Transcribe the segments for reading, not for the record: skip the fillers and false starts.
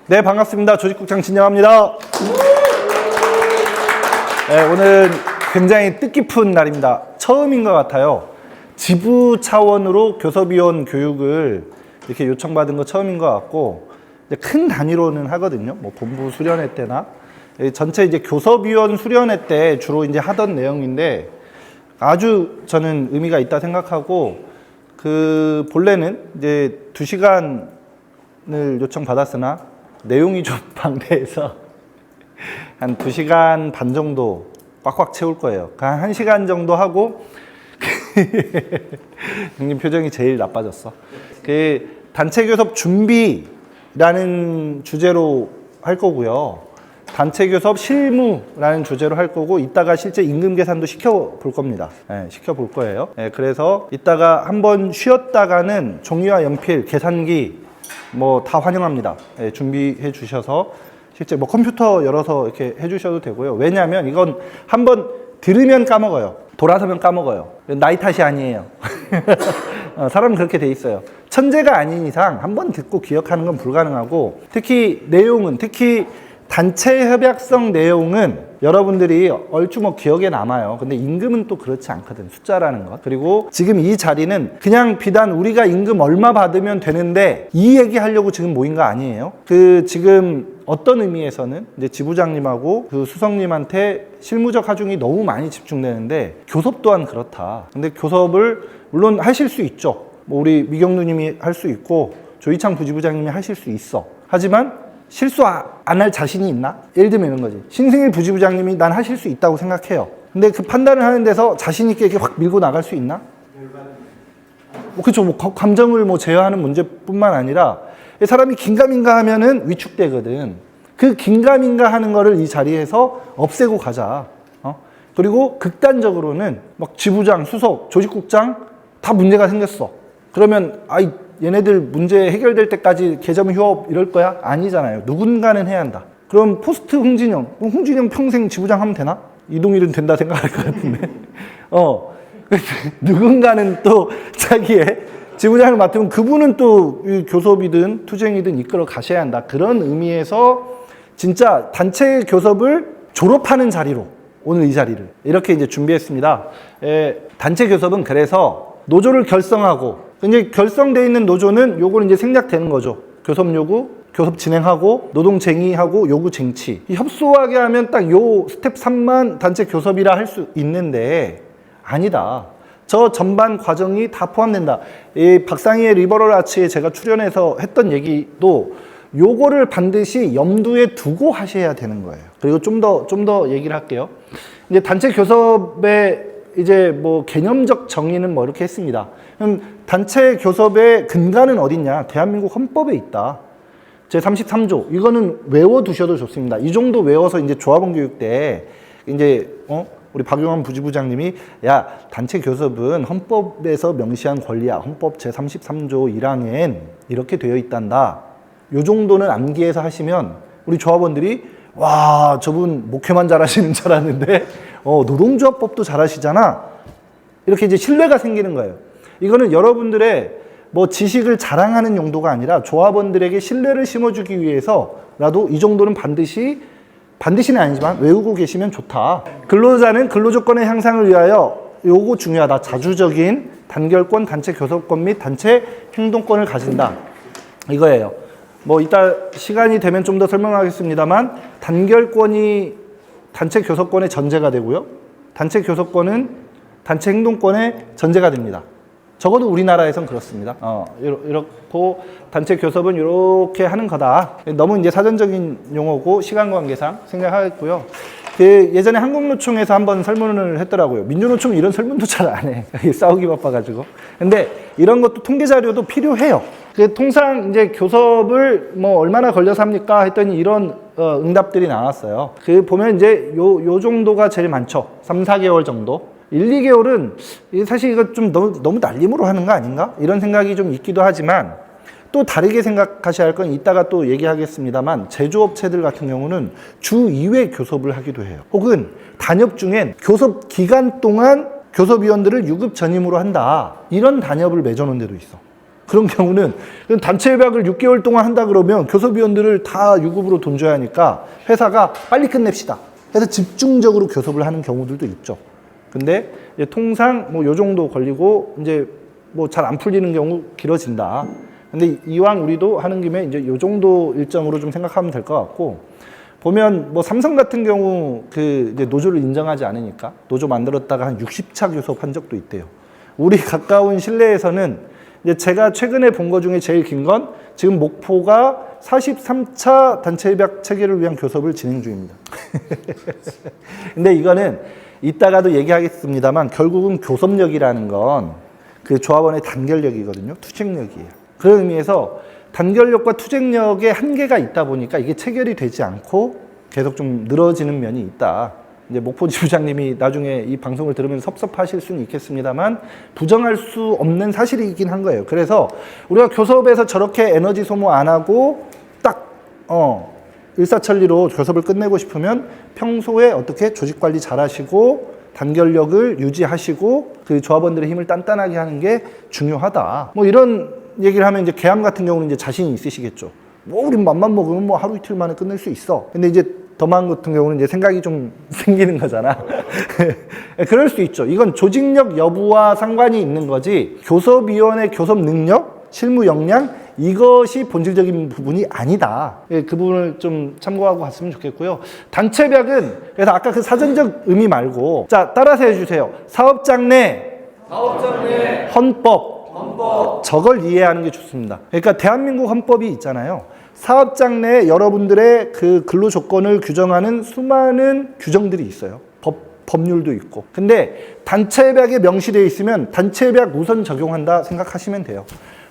네, 반갑습니다. 조직국장 진영합니다. 네, 오늘 굉장히 뜻깊은 날입니다. 처음인 것 같아요. 지부 차원으로 교섭위원 교육을 이렇게 요청받은 거 처음인 것 같고, 이제 큰 단위로는 하거든요. 뭐 본부 수련회 때나 전체 이제 교섭위원 수련회 때 주로 이제 하던 내용인데 아주 저는 의미가 있다 생각하고, 본래는 이제 2시간을 요청받았으나 내용이 좀 방대해서 한 2시간 반 정도 꽉꽉 채울 거예요. 한 1시간 정도 하고 형님 표정이 제일 나빠졌어. 단체 교섭 준비라는 주제로 할 거고요. 단체 교섭 실무라는 주제로 할 거고, 이따가 실제 임금 계산도 시켜볼 겁니다. 네, 시켜볼 거예요. 네, 그래서 이따가 한번 쉬었다가는 종이와 연필, 계산기 뭐 다 환영합니다. 네, 준비해 주셔서 실제 뭐 컴퓨터 열어서 이렇게 해 주셔도 되고요. 왜냐하면 이건 한번 들으면 까먹어요. 돌아서면 까먹어요. 나이 탓이 아니에요. 사람은 그렇게 돼 있어요. 천재가 아닌 이상 한번 듣고 기억하는 건 불가능하고, 특히 단체 협약성 내용은 여러분들이 얼추 뭐 기억에 남아요. 근데 임금은 또 그렇지 않거든. 숫자라는 것. 그리고 지금 이 자리는 그냥 비단 우리가 임금 얼마 받으면 되는데 이 얘기 하려고 지금 모인 거 아니에요. 지금 어떤 의미에서는 이제 지부장님하고 수석님한테 실무적 하중이 너무 많이 집중되는데, 교섭 또한 그렇다. 근데 교섭을 물론 하실 수 있죠. 뭐 우리 미경누님이 할 수 있고 조희창 부지부장님이 하실 수 있어. 하지만 실수 안 할 자신이 있나? 예를 들면 이런 거지. 신승일 부지부장님이 난 하실 수 있다고 생각해요. 근데 그 판단을 하는 데서 자신 있게 이렇게 확 밀고 나갈 수 있나? 그렇죠. 뭐 감정을 제어하는 문제뿐만 아니라 사람이 긴가민가 하면은 위축되거든. 그 긴가민가 하는 거를 이 자리에서 없애고 가자. 그리고 극단적으로는 막 지부장, 수석, 조직국장 다 문제가 생겼어. 그러면 얘네들 문제 해결될 때까지 계좌금 휴업 이럴 거야? 아니잖아요. 누군가는 해야 한다. 그럼 포스트 홍진영 평생 지부장 하면 되나? 이동일은 된다 생각할 것 같은데. 누군가는 또 자기의 지부장을 맡으면 그분은 또 교섭이든 투쟁이든 이끌어 가셔야 한다. 그런 의미에서 진짜 단체 교섭을 졸업하는 자리로 오늘 이 자리를 이렇게 이제 준비했습니다. 단체 교섭은 그래서 노조를 결성하고, 이제 결성되어 있는 노조는 요거는 이제 생략되는 거죠. 교섭 요구, 교섭 진행하고, 노동 쟁의하고, 요구 쟁취. 협소하게 하면 딱 요 스텝 3만 단체 교섭이라 할 수 있는데 아니다. 저 전반 과정이 다 포함된다. 이 박상희의 리버럴 아치에 제가 출연해서 했던 얘기도 요거를 반드시 염두에 두고 하셔야 되는 거예요. 그리고 좀 더 얘기를 할게요. 이제 단체 교섭의 이제 뭐 개념적 정의는 뭐 이렇게 했습니다. 그럼 단체 교섭의 근간은 어딨냐? 대한민국 헌법에 있다. 제33조. 이거는 외워두셔도 좋습니다. 이 정도 외워서 이제 조합원 교육 때 이제 우리 박용환 부지부장님이 단체 교섭은 헌법에서 명시한 권리야. 헌법 제33조 1항엔 이렇게 되어 있단다. 요 정도는 암기해서 하시면 우리 조합원들이 와, 저분 목회만 잘하시는 줄 알았는데 노동조합법도 잘하시잖아. 이렇게 이제 신뢰가 생기는 거예요. 이거는 여러분들의 뭐 지식을 자랑하는 용도가 아니라 조합원들에게 신뢰를 심어주기 위해서라도 이 정도는 반드시는 아니지만 외우고 계시면 좋다. 근로자는 근로조건의 향상을 위하여 요거 중요하다. 자주적인 단결권, 단체 교섭권 및 단체 행동권을 가진다. 이거예요. 뭐 이따 시간이 되면 좀 더 설명하겠습니다만, 단결권이 단체 교섭권의 전제가 되고요. 단체 교섭권은 단체 행동권의 전제가 됩니다. 적어도 우리나라에선 그렇습니다. 이렇고 단체 교섭은 이렇게 하는 거다. 너무 이제 사전적인 용어고 시간 관계상 생각하겠고요. 예전에 한국노총에서 한번 설문을 했더라고요. 민주노총은 이런 설문도 잘 안 해. 싸우기 바빠가지고. 근데 이런 것도 통계 자료도 필요해요. 통상 이제 교섭을 뭐 얼마나 걸려서 합니까? 했더니 이런 응답들이 나왔어요. 보면 이제 요 정도가 제일 많죠. 3, 4개월 정도. 1, 2개월은 사실 이거 좀 너무 날림으로 하는 거 아닌가? 이런 생각이 좀 있기도 하지만, 또 다르게 생각하셔야 할 건 이따가 또 얘기하겠습니다만, 제조업체들 같은 경우는 주 2회 교섭을 하기도 해요. 혹은 단협 중엔 교섭 기간 동안 교섭위원들을 유급 전임으로 한다. 이런 단협을 맺어놓은 데도 있어. 그런 경우는 단체 협약을 6개월 동안 한다 그러면 교섭위원들을 다 유급으로 돈 줘야 하니까 회사가 빨리 끝냅시다 해서 집중적으로 교섭을 하는 경우들도 있죠. 근데 이제 통상 뭐 요 정도 걸리고 이제 뭐 잘 안 풀리는 경우 길어진다. 근데 이왕 우리도 하는 김에 이제 요 정도 일정으로 좀 생각하면 될 것 같고, 보면 뭐 삼성 같은 경우 그 이제 노조를 인정하지 않으니까 노조 만들었다가 한 60차 교섭한 적도 있대요. 우리 가까운 실내에서는 이제 제가 최근에 본 거 중에 제일 긴 건 지금 목포가 43차 단체 협약 체결을 위한 교섭을 진행 중입니다. 근데 이거는 이따가도 얘기하겠습니다만 결국은 교섭력이라는 건 그 조합원의 단결력이거든요. 투쟁력이에요. 그런 의미에서 단결력과 투쟁력의 한계가 있다 보니까 이게 체결이 되지 않고 계속 좀 늘어지는 면이 있다. 이제 목포 지부장님이 나중에 이 방송을 들으면 섭섭하실 수는 있겠습니다만 부정할 수 없는 사실이긴 한 거예요. 그래서 우리가 교섭에서 저렇게 에너지 소모 안 하고 딱 일사천리로 교섭을 끝내고 싶으면 평소에 어떻게 조직 관리 잘 하시고 단결력을 유지하시고 그 조합원들의 힘을 단단하게 하는 게 중요하다. 뭐 이런 얘기를 하면 이제 계엄 같은 경우는 이제 자신이 있으시겠죠. 뭐 우린 맘만 먹으면 뭐 하루 이틀 만에 끝낼 수 있어. 근데 이제 더만 같은 경우는 이제 생각이 좀 생기는 거잖아. 그럴 수 있죠. 이건 조직력 여부와 상관이 있는 거지 교섭위원회 교섭 능력, 실무 역량 이것이 본질적인 부분이 아니다. 그 부분을 좀 참고하고 갔으면 좋겠고요. 단체협약은 그래서 아까 그 사전적 의미 말고 자 따라서 해주세요. 사업장내 헌법 저걸 이해하는 게 좋습니다. 그러니까 대한민국 헌법이 있잖아요. 사업장 내에 여러분들의 그 근로 조건을 규정하는 수많은 규정들이 있어요. 법률도 있고. 근데 단체협약에 명시되어 있으면 단체협약 우선 적용한다 생각하시면 돼요.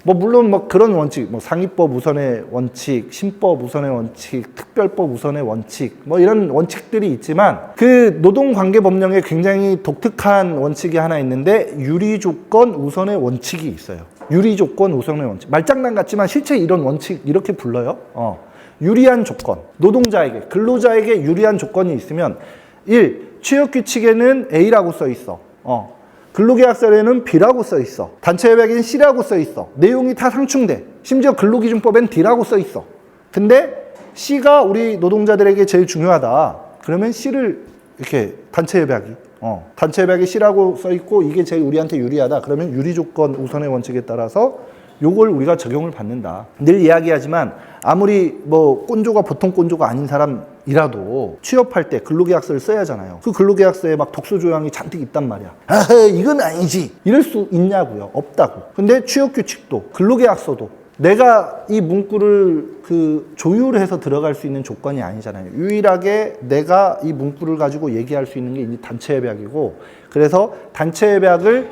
뭐 물론 뭐 그런 원칙, 뭐 상위법 우선의 원칙, 신법 우선의 원칙, 특별법 우선의 원칙, 뭐 이런 원칙들이 있지만 그 노동관계법령에 굉장히 독특한 원칙이 하나 있는데 유리조건 우선의 원칙이 있어요. 유리조건 우선의 원칙. 말장난 같지만 실제 이런 원칙 이렇게 불러요. 유리한 조건. 노동자에게, 근로자에게 유리한 조건이 있으면 1. 취업규칙에는 A라고 써 있어. 근로계약서에는 B라고 써 있어. 단체협약에는 C라고 써 있어. 내용이 다 상충돼. 심지어 근로기준법엔 D라고 써 있어. 근데 C가 우리 노동자들에게 제일 중요하다. 그러면 C를 이렇게 단체협약에 C라고 써 있고 이게 제일 우리한테 유리하다. 그러면 유리조건 우선의 원칙에 따라서 요걸 우리가 적용을 받는다. 늘 이야기하지만 아무리 뭐 꼰조가 보통 꼰조가 아닌 사람이라도 취업할 때 근로계약서를 써야 하잖아요. 그 근로계약서에 막 독소 조항이 잔뜩 있단 말이야. 이건 아니지. 이럴 수 있냐고요. 없다고. 근데 취업규칙도 근로계약서도 내가 이 문구를 조율해서 들어갈 수 있는 조건이 아니잖아요. 유일하게 내가 이 문구를 가지고 얘기할 수 있는 게 이제 단체협약이고, 그래서 단체협약은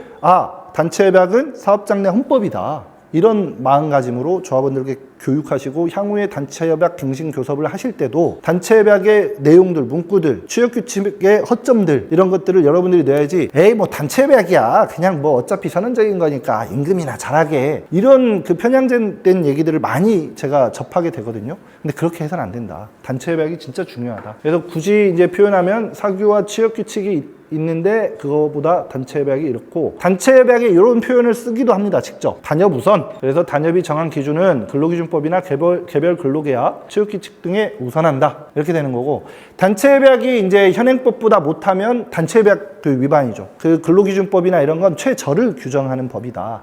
사업장 내 헌법이다. 이런 마음가짐으로 조합원들에게 교육하시고 향후에 단체협약 갱신 교섭을 하실 때도 단체협약의 내용들, 문구들, 취업규칙의 허점들 이런 것들을 여러분들이 내야지. 에이 뭐 단체협약이야. 그냥 뭐 어차피 선언적인 거니까 임금이나 잘하게. 이런 그 편향된 얘기들을 많이 제가 접하게 되거든요. 근데 그렇게 해서는 안 된다. 단체협약이 진짜 중요하다. 그래서 굳이 이제 표현하면 사규와 취업규칙이 있는데 그거보다 단체협약이 이렇고, 단체협약에 이런 표현을 쓰기도 합니다. 직접 단협 우선. 그래서 단협이 정한 기준은 근로기준법이나 개별 근로계약, 취업규칙 등에 우선한다. 이렇게 되는 거고, 단체협약이 이제 현행법보다 못하면 단체협약 위반이죠. 그 근로기준법이나 이런 건 최저를 규정하는 법이다.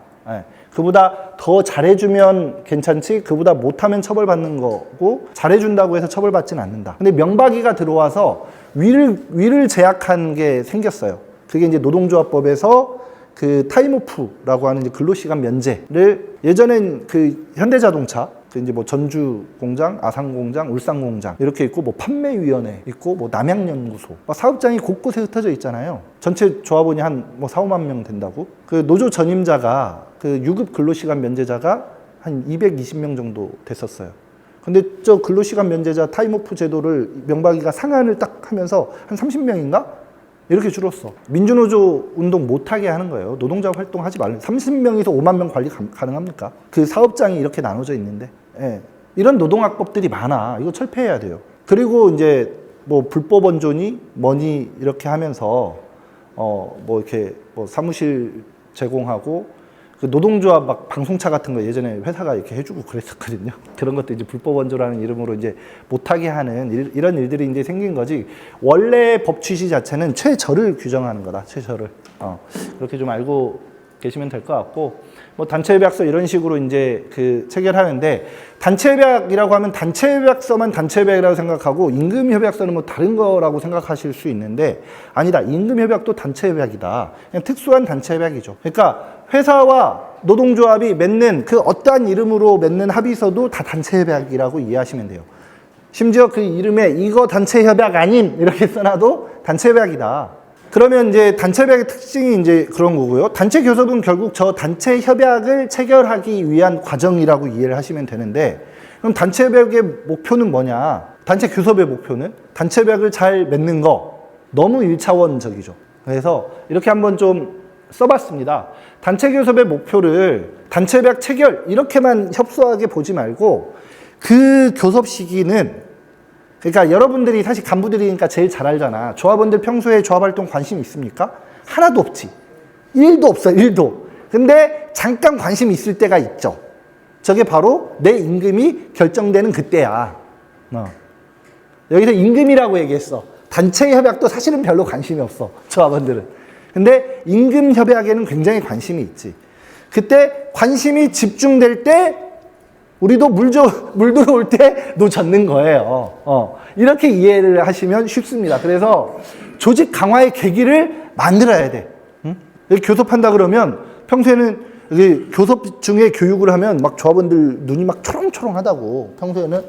그보다 더 잘해주면 괜찮지 그보다 못하면 처벌받는 거고, 잘해준다고 해서 처벌받지는 않는다. 근데 명박이가 들어와서 위를 제약한 게 생겼어요. 그게 이제 노동조합법에서 그 타임오프라고 하는 이제 근로시간 면제를 예전엔 그 현대자동차, 이제 뭐 전주 공장, 아산 공장, 울산 공장 이렇게 있고, 뭐 판매위원회 있고, 뭐 남양연구소, 사업장이 곳곳에 흩어져 있잖아요. 전체 조합원이 한 뭐 4, 5만 명 된다고. 그 노조 전임자가 그 유급 근로시간 면제자가 한 220명 정도 됐었어요. 근데 저 근로시간 면제자 타임오프 제도를 명박이가 상한을 딱 하면서 한 30명인가? 이렇게 줄었어. 민주노조 운동 못하게 하는 거예요. 노동자 활동하지 말래. 30명에서 5만 명 관리 가능합니까? 그 사업장이 이렇게 나눠져 있는데. 이런 노동학법들이 많아. 이거 철폐해야 돼요. 그리고 이제 뭐 불법 원조니 뭐니 이렇게 하면서 뭐 이렇게 뭐 사무실 제공하고 그 노동조합 막 방송차 같은 거 예전에 회사가 이렇게 해주고 그랬었거든요. 그런 것도 이제 불법 원조라는 이름으로 이제 못하게 하는 이런 일들이 이제 생긴 거지. 원래 법 취지 자체는 최저를 규정하는 거다. 최저를. 그렇게 좀 알고 계시면 될 것 같고, 뭐 단체협약서 이런 식으로 이제 그 체결하는데, 단체협약이라고 하면 단체협약서만 단체협약이라고 생각하고 임금협약서는 뭐 다른 거라고 생각하실 수 있는데, 아니다. 임금협약도 단체협약이다. 그냥 특수한 단체협약이죠. 그러니까 회사와 노동조합이 맺는 그 어떠한 이름으로 맺는 합의서도 다 단체협약이라고 이해하시면 돼요. 심지어 그 이름에 이거 단체협약 아님 이렇게 써놔도 단체협약이다. 그러면 이제 단체협약의 특징이 이제 그런 거고요. 단체 교섭은 결국 저 단체 협약을 체결하기 위한 과정이라고 이해를 하시면 되는데, 그럼 단체 협약의 목표는 뭐냐? 단체 교섭의 목표는 단체 협약을 잘 맺는 거. 너무 1차원적이죠. 그래서 이렇게 한번 좀 써봤습니다. 단체 교섭의 목표를 단체 협약 체결 이렇게만 협소하게 보지 말고, 그 교섭 시기는, 그러니까 여러분들이 사실 간부들이니까 제일 잘 알잖아. 조합원들 평소에 조합활동 관심 있습니까? 하나도 없지. 1도 없어, 1도. 근데 잠깐 관심 있을 때가 있죠. 저게 바로 내 임금이 결정되는 그때야. 여기서 임금이라고 얘기했어. 단체 협약도 사실은 별로 관심이 없어, 조합원들은. 근데 임금 협약에는 굉장히 관심이 있지. 그때 관심이 집중될 때 우리도 물 들어올 때 놓쳤는 거예요. 이렇게 이해를 하시면 쉽습니다. 그래서 조직 강화의 계기를 만들어야 돼. 응? 교섭한다 그러면 평소에는 교섭 중에 교육을 하면 막 조합원들 눈이 막 초롱초롱하다고. 평소에는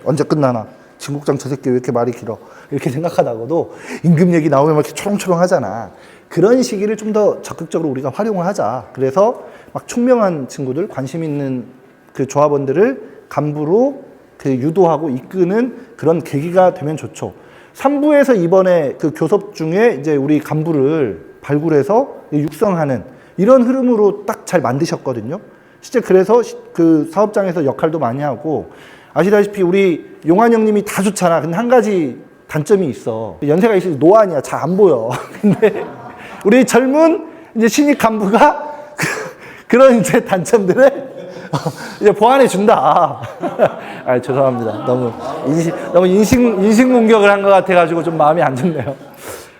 언제 끝나나? 진국장 저 새끼 왜 이렇게 말이 길어? 이렇게 생각하다가도 임금 얘기 나오면 막 이렇게 초롱초롱하잖아. 그런 시기를 좀 더 적극적으로 우리가 활용을 하자. 그래서 막 총명한 친구들, 관심 있는 그 조합원들을 간부로 그 유도하고 이끄는 그런 계기가 되면 좋죠. 3부에서 이번에 그 교섭 중에 이제 우리 간부를 발굴해서 육성하는 이런 흐름으로 딱 잘 만드셨거든요. 실제 그래서 그 사업장에서 역할도 많이 하고, 아시다시피 우리 용환 형님이 다 좋잖아. 근데 한 가지 단점이 있어. 연세가 있으니 노안이야. 잘 안 보여. 근데 우리 젊은 이제 신입 간부가 그런 이제 단점들을 이제 보완해 준다. 아, 죄송합니다. 너무 인신 공격을 한 것 같아가지고 좀 마음이 안 좋네요.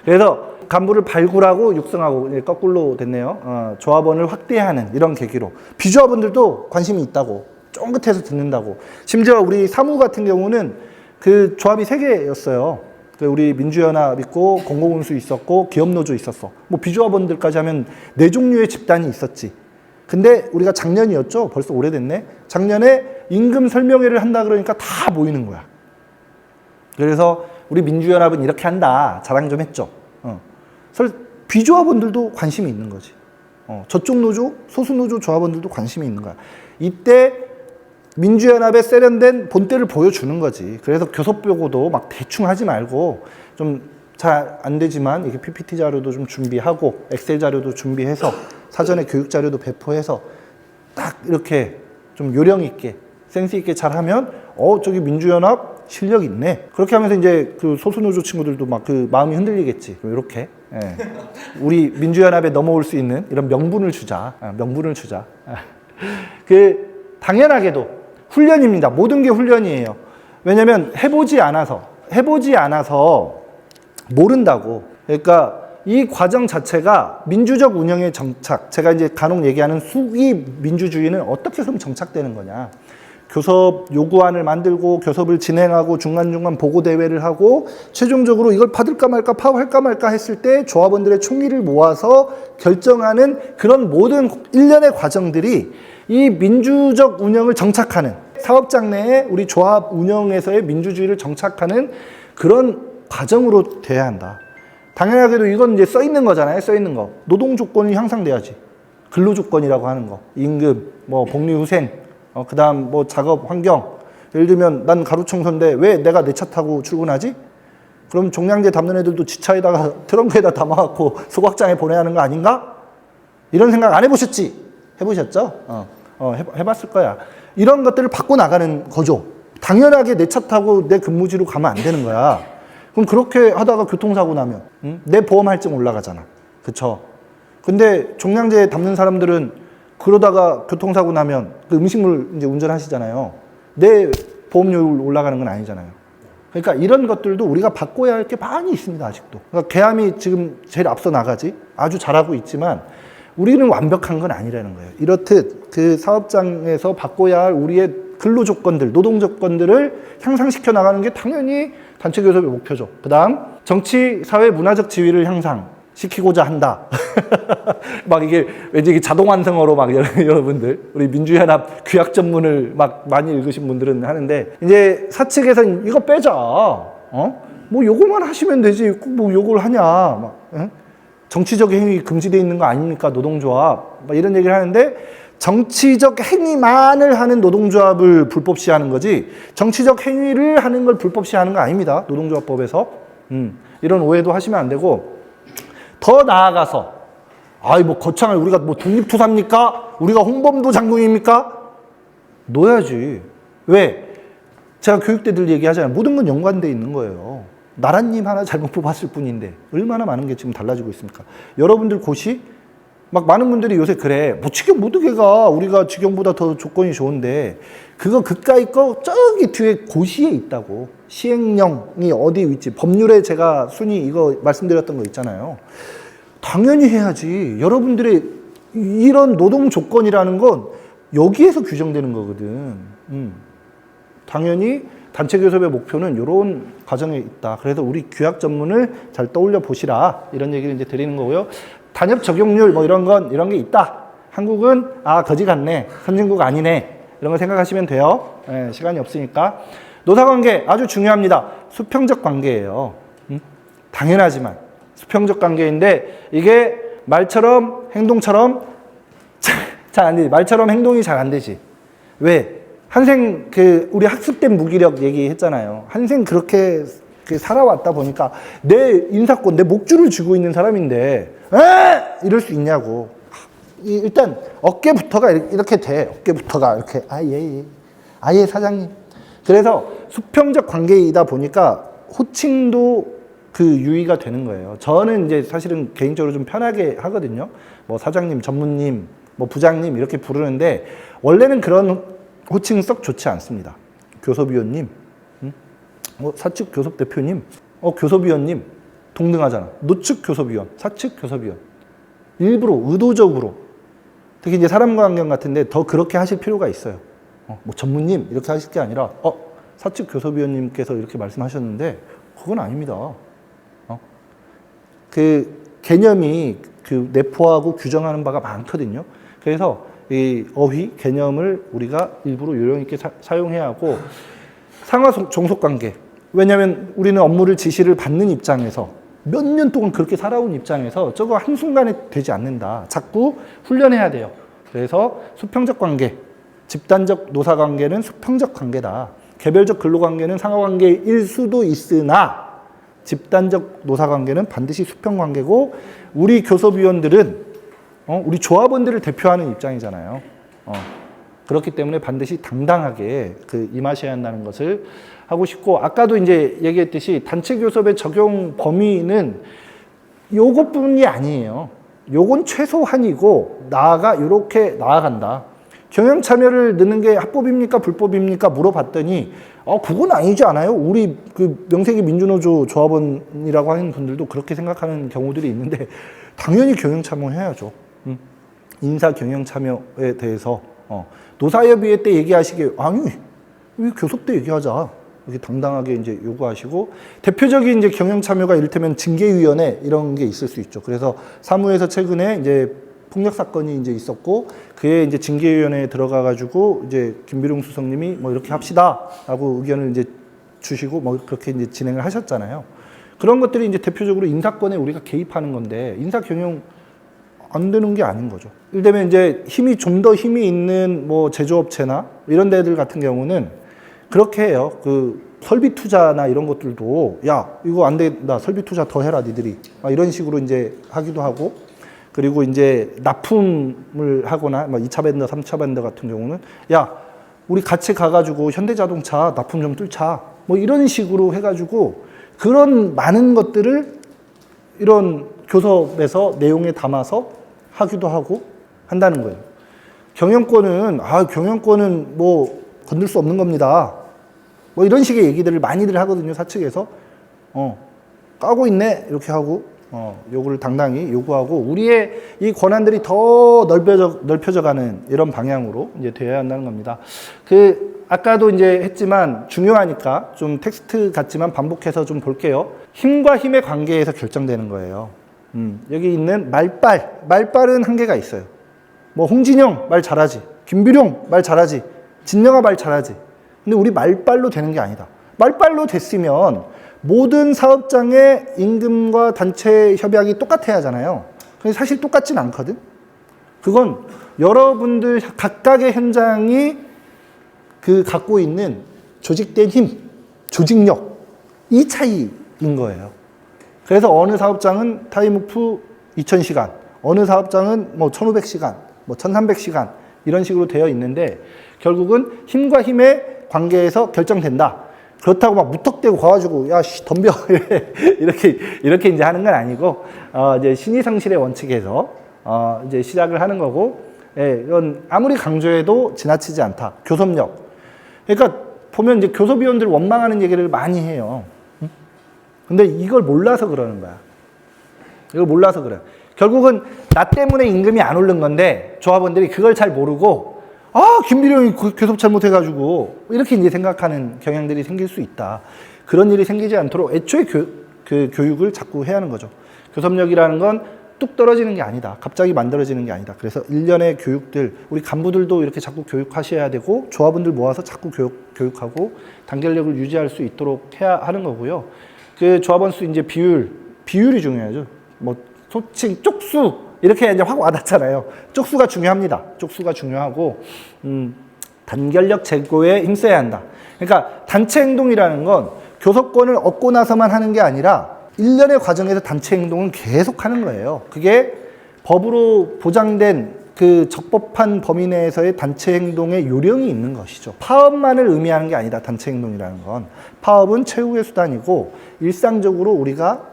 그래서 간부를 발굴하고 육성하고, 거꾸로 됐네요. 조합원을 확대하는 이런 계기로. 비조합원들도 관심이 있다고, 쫑긋해서 듣는다고. 심지어 우리 사무 같은 경우는 그 조합이 3개였어요. 우리 민주연합 있고, 공공운수 있었고, 기업노조 있었어. 뭐 비조합원들까지 하면 4종류의 집단이 있었지. 근데 우리가 작년이었죠? 벌써 오래됐네? 작년에 임금 설명회를 한다 그러니까 다 모이는 거야. 그래서 우리 민주연합은 이렇게 한다. 자랑 좀 했죠. 비조합원들도 관심이 있는 거지. 저쪽 노조, 소수노조 조합원들도 관심이 있는 거야. 이때 민주연합의 세련된 본때를 보여주는 거지. 그래서 교섭보고도 막 대충 하지 말고, 좀 잘 안 되지만 이렇게 PPT 자료도 좀 준비하고, 엑셀 자료도 준비해서, 사전에 교육 자료도 배포해서 딱 이렇게 좀 요령 있게, 센스 있게 잘하면, 저기 민주연합 실력 있네. 그렇게 하면서 이제 그 소수노조 친구들도 막 그 마음이 흔들리겠지. 이렇게. 예. 우리 민주연합에 넘어올 수 있는 이런 명분을 주자. 명분을 주자. 당연하게도 훈련입니다. 모든 게 훈련이에요. 왜냐면 해보지 않아서 모른다고. 그러니까 이 과정 자체가 민주적 운영의 정착, 제가 이제 간혹 얘기하는 수기 민주주의는 어떻게 그럼 정착되는 거냐. 교섭 요구안을 만들고, 교섭을 진행하고, 중간중간 보고대회를 하고, 최종적으로 이걸 받을까 말까, 파업할까 말까 했을 때 조합원들의 총의를 모아서 결정하는 그런 모든 일련의 과정들이 이 민주적 운영을 정착하는, 사업장 내에 우리 조합 운영에서의 민주주의를 정착하는 그런 과정으로 돼야 한다. 당연하게도 이건 이제 써 있는 거잖아요. 써 있는 거. 노동 조건이 향상돼야지. 근로 조건이라고 하는 거. 임금, 뭐 복리후생, 그다음 뭐 작업 환경. 예를 들면 난 가루청소인데 왜 내가 내 차 타고 출근하지? 그럼 종량제 담는 애들도 지차에다가 트렁크에다 담아갖고 소각장에 보내야 하는 거 아닌가? 이런 생각 안 해보셨지? 해보셨죠? 해봤을 거야. 이런 것들을 바꿔 나가는 거죠. 당연하게 내 차 타고 내 근무지로 가면 안 되는 거야. 그럼 그렇게 하다가 교통사고 나면 내 보험 할증 올라가잖아. 그쵸? 근데 종량제 담는 사람들은 그러다가 교통사고 나면 그 음식물 이제 운전하시잖아요. 내 보험료율 올라가는 건 아니잖아요. 그러니까 이런 것들도 우리가 바꿔야 할 게 많이 있습니다, 아직도. 그러니까 계암이 지금 제일 앞서 나가지. 아주 잘하고 있지만 우리는 완벽한 건 아니라는 거예요. 이렇듯 그 사업장에서 바꿔야 할 우리의 근로 조건들, 노동 조건들을 향상시켜 나가는 게 당연히 단체 교섭의 목표죠. 그 다음, 정치, 사회, 문화적 지위를 향상시키고자 한다. 막 이게 왠지 이게 자동 완성어로 막 여러분들, 우리 민주연합 규약 전문을 막 많이 읽으신 분들은 하는데, 이제 사측에서는 이거 빼자. 뭐 요거만 하시면 되지. 꼭 뭐 요걸 하냐. 막, 정치적 행위 금지되어 있는 거 아닙니까? 노동조합. 막 이런 얘기를 하는데, 정치적 행위만을 하는 노동조합을 불법시 하는 거지, 정치적 행위를 하는 걸 불법시 하는 거 아닙니다. 노동조합법에서. 이런 오해도 하시면 안 되고, 더 나아가서, 뭐 거창하게 우리가 뭐 독립투사입니까? 우리가 홍범도 장군입니까? 놓아야지. 왜? 제가 교육 때 늘 얘기하잖아요. 모든 건 연관되어 있는 거예요. 나라님 하나 잘못 뽑았을 뿐인데 얼마나 많은 게 지금 달라지고 있습니까? 여러분들 고시? 막 많은 분들이 요새 그래. 뭐 직영 모두개가 우리가 직영보다 더 조건이 좋은데 그거 그까이 거 저기 뒤에 고시에 있다고. 시행령이 어디 있지? 법률에 제가 순위 이거 말씀드렸던 거 있잖아요. 당연히 해야지. 여러분들의 이런 노동 조건이라는 건 여기에서 규정되는 거거든. 당연히 단체 교섭의 목표는 이런 과정에 있다. 그래서 우리 규약 전문을 잘 떠올려 보시라. 이런 얘기를 이제 드리는 거고요. 단협 적용률 뭐 이런 게 있다. 한국은 거지 같네. 선진국 아니네. 이런 거 생각하시면 돼요. 시간이 없으니까. 노사관계 아주 중요합니다. 수평적 관계예요. 당연하지만 수평적 관계인데 이게 말처럼 행동처럼 잘 안 되지. 말처럼 행동이 잘 안 되지. 왜? 한생 우리 학습된 무기력 얘기했잖아요. 한생 그렇게 살아왔다 보니까 내 인사권, 내 목줄을 쥐고 있는 사람인데 이럴 수 있냐고. 일단 어깨부터가 이렇게 돼. 어깨부터가 이렇게 예 사장님. 그래서 수평적 관계이다 보니까 호칭도 유의가 되는 거예요. 저는 이제 사실은 개인적으로 좀 편하게 하거든요. 뭐 사장님, 전무님, 뭐 부장님 이렇게 부르는데 원래는 그런 호칭 썩 좋지 않습니다. 교섭위원님, 사측 교섭대표님, 교섭위원님 동등하잖아. 노측 교섭위원, 사측 교섭위원. 일부러 의도적으로 특히 이제 사람관계 같은데 더 그렇게 하실 필요가 있어요. 뭐 전무님 이렇게 하실 게 아니라 사측 교섭위원님께서 이렇게 말씀하셨는데 그건 아닙니다. 그 개념이 내포하고 규정하는 바가 많거든요. 그래서 이 어휘 개념을 우리가 일부러 요령 있게 사용해야 하고 상하 종속 관계. 왜냐하면 우리는 업무를 지시를 받는 입장에서 몇 년 동안 그렇게 살아온 입장에서 저거 한순간에 되지 않는다. 자꾸 훈련해야 돼요. 그래서 수평적 관계, 집단적 노사 관계는 수평적 관계다. 개별적 근로 관계는 상하 관계일 수도 있으나 집단적 노사 관계는 반드시 수평 관계고 우리 교섭위원들은 우리 조합원들을 대표하는 입장이잖아요. 그렇기 때문에 반드시 당당하게 임하셔야 한다는 것을 하고 싶고, 아까도 이제 얘기했듯이 단체 교섭의 적용 범위는 요것뿐이 아니에요. 요건 최소한이고 이렇게 나아간다. 경영 참여를 넣는 게 합법입니까 불법입니까 물어봤더니 그건 아니지 않아요? 우리 명색이 민주노조 조합원이라고 하는 분들도 그렇게 생각하는 경우들이 있는데 당연히 경영 참여해야죠. 인사 경영 참여에 대해서 노사협의회 때 얘기하시기에 아니 왜 교섭 때 얘기하자 이렇게 당당하게 이제 요구하시고, 대표적인 이제 경영 참여가 이를테면 징계위원회 이런 게 있을 수 있죠. 그래서 사무에서 최근에 이제 폭력 사건이 이제 있었고 그에 이제 징계위원회에 들어가가지고 이제 김비룡 수석님이 뭐 이렇게 합시다라고 의견을 이제 주시고 뭐 그렇게 이제 진행을 하셨잖아요. 그런 것들이 이제 대표적으로 인사권에 우리가 개입하는 건데 인사 경영 안 되는 게 아닌 거죠. 예를 들면 이제 좀 더 힘이 있는 뭐 제조업체나 이런 데들 같은 경우는 그렇게 해요. 설비 투자나 이런 것들도 이거 안 된다. 설비 투자 더 해라 니들이. 이런 식으로 이제 하기도 하고, 그리고 이제 납품을 하거나 2차 벤더, 3차 벤더 같은 경우는 우리 같이 가가지고 현대자동차 납품 좀 뚫자. 뭐 이런 식으로 해가지고 그런 많은 것들을 이런 교섭에서 내용에 담아서 하기도 하고 한다는 거예요. 경영권은 뭐 건들 수 없는 겁니다. 뭐 이런 식의 얘기들을 많이들 하거든요, 사측에서. 까고 있네 이렇게 하고 요구를 당당히 요구하고 우리의 이 권한들이 더 넓혀져 가는 이런 방향으로 이제 되어야 한다는 겁니다. 아까도 이제 했지만 중요하니까 좀 텍스트 같지만 반복해서 좀 볼게요. 힘과 힘의 관계에서 결정되는 거예요. 여기 있는 말빨은 한계가 있어요. 뭐 홍진영 말 잘하지, 김비룡 말 잘하지, 진영아 말 잘하지. 근데 우리 말빨로 되는 게 아니다. 말빨로 됐으면 모든 사업장의 임금과 단체 협약이 똑같아야 하잖아요. 근데 사실 똑같진 않거든. 그건 여러분들 각각의 현장이 갖고 있는 조직된 힘, 조직력, 이 차이인 거예요. 그래서 어느 사업장은 타임오프 2000시간, 어느 사업장은 뭐 1500시간, 뭐 1300시간, 이런 식으로 되어 있는데, 결국은 힘과 힘의 관계에서 결정된다. 그렇다고 막 무턱대고 가가지고, 야, 덤벼. 이렇게 이제 하는 건 아니고, 이제 신의상실의 원칙에서, 이제 시작을 하는 거고, 예, 이건 아무리 강조해도 지나치지 않다. 교섭력. 그러니까 보면 이제 교섭위원들 원망하는 얘기를 많이 해요. 근데 이걸 몰라서 그러는 거야. 이걸 몰라서 그래. 결국은 나 때문에 임금이 안 오른 건데 조합원들이 그걸 잘 모르고 김비룡이 교섭 잘못해가지고 이렇게 이제 생각하는 경향들이 생길 수 있다. 그런 일이 생기지 않도록 애초에 교육을 자꾸 해야 하는 거죠. 교섭력이라는 건 뚝 떨어지는 게 아니다. 갑자기 만들어지는 게 아니다. 그래서 일련의 교육들, 우리 간부들도 이렇게 자꾸 교육하셔야 되고 조합원들 모아서 자꾸 교육하고 단결력을 유지할 수 있도록 해야 하는 거고요. 조합원 수 이제 비율이 중요하죠. 뭐 소칭, 쪽수 이렇게 이제 확 와닿잖아요. 쪽수가 중요합니다. 쪽수가 중요하고 단결력 제고에 힘써야 한다. 그러니까 단체 행동이라는 건 교섭권을 얻고 나서만 하는 게 아니라 일련의 과정에서 단체 행동은 계속 하는 거예요. 그게 법으로 보장된 적법한 범위 내에서의 단체 행동의 요령이 있는 것이죠. 파업만을 의미하는 게 아니다. 단체 행동이라는 건. 파업은 최후의 수단이고 일상적으로 우리가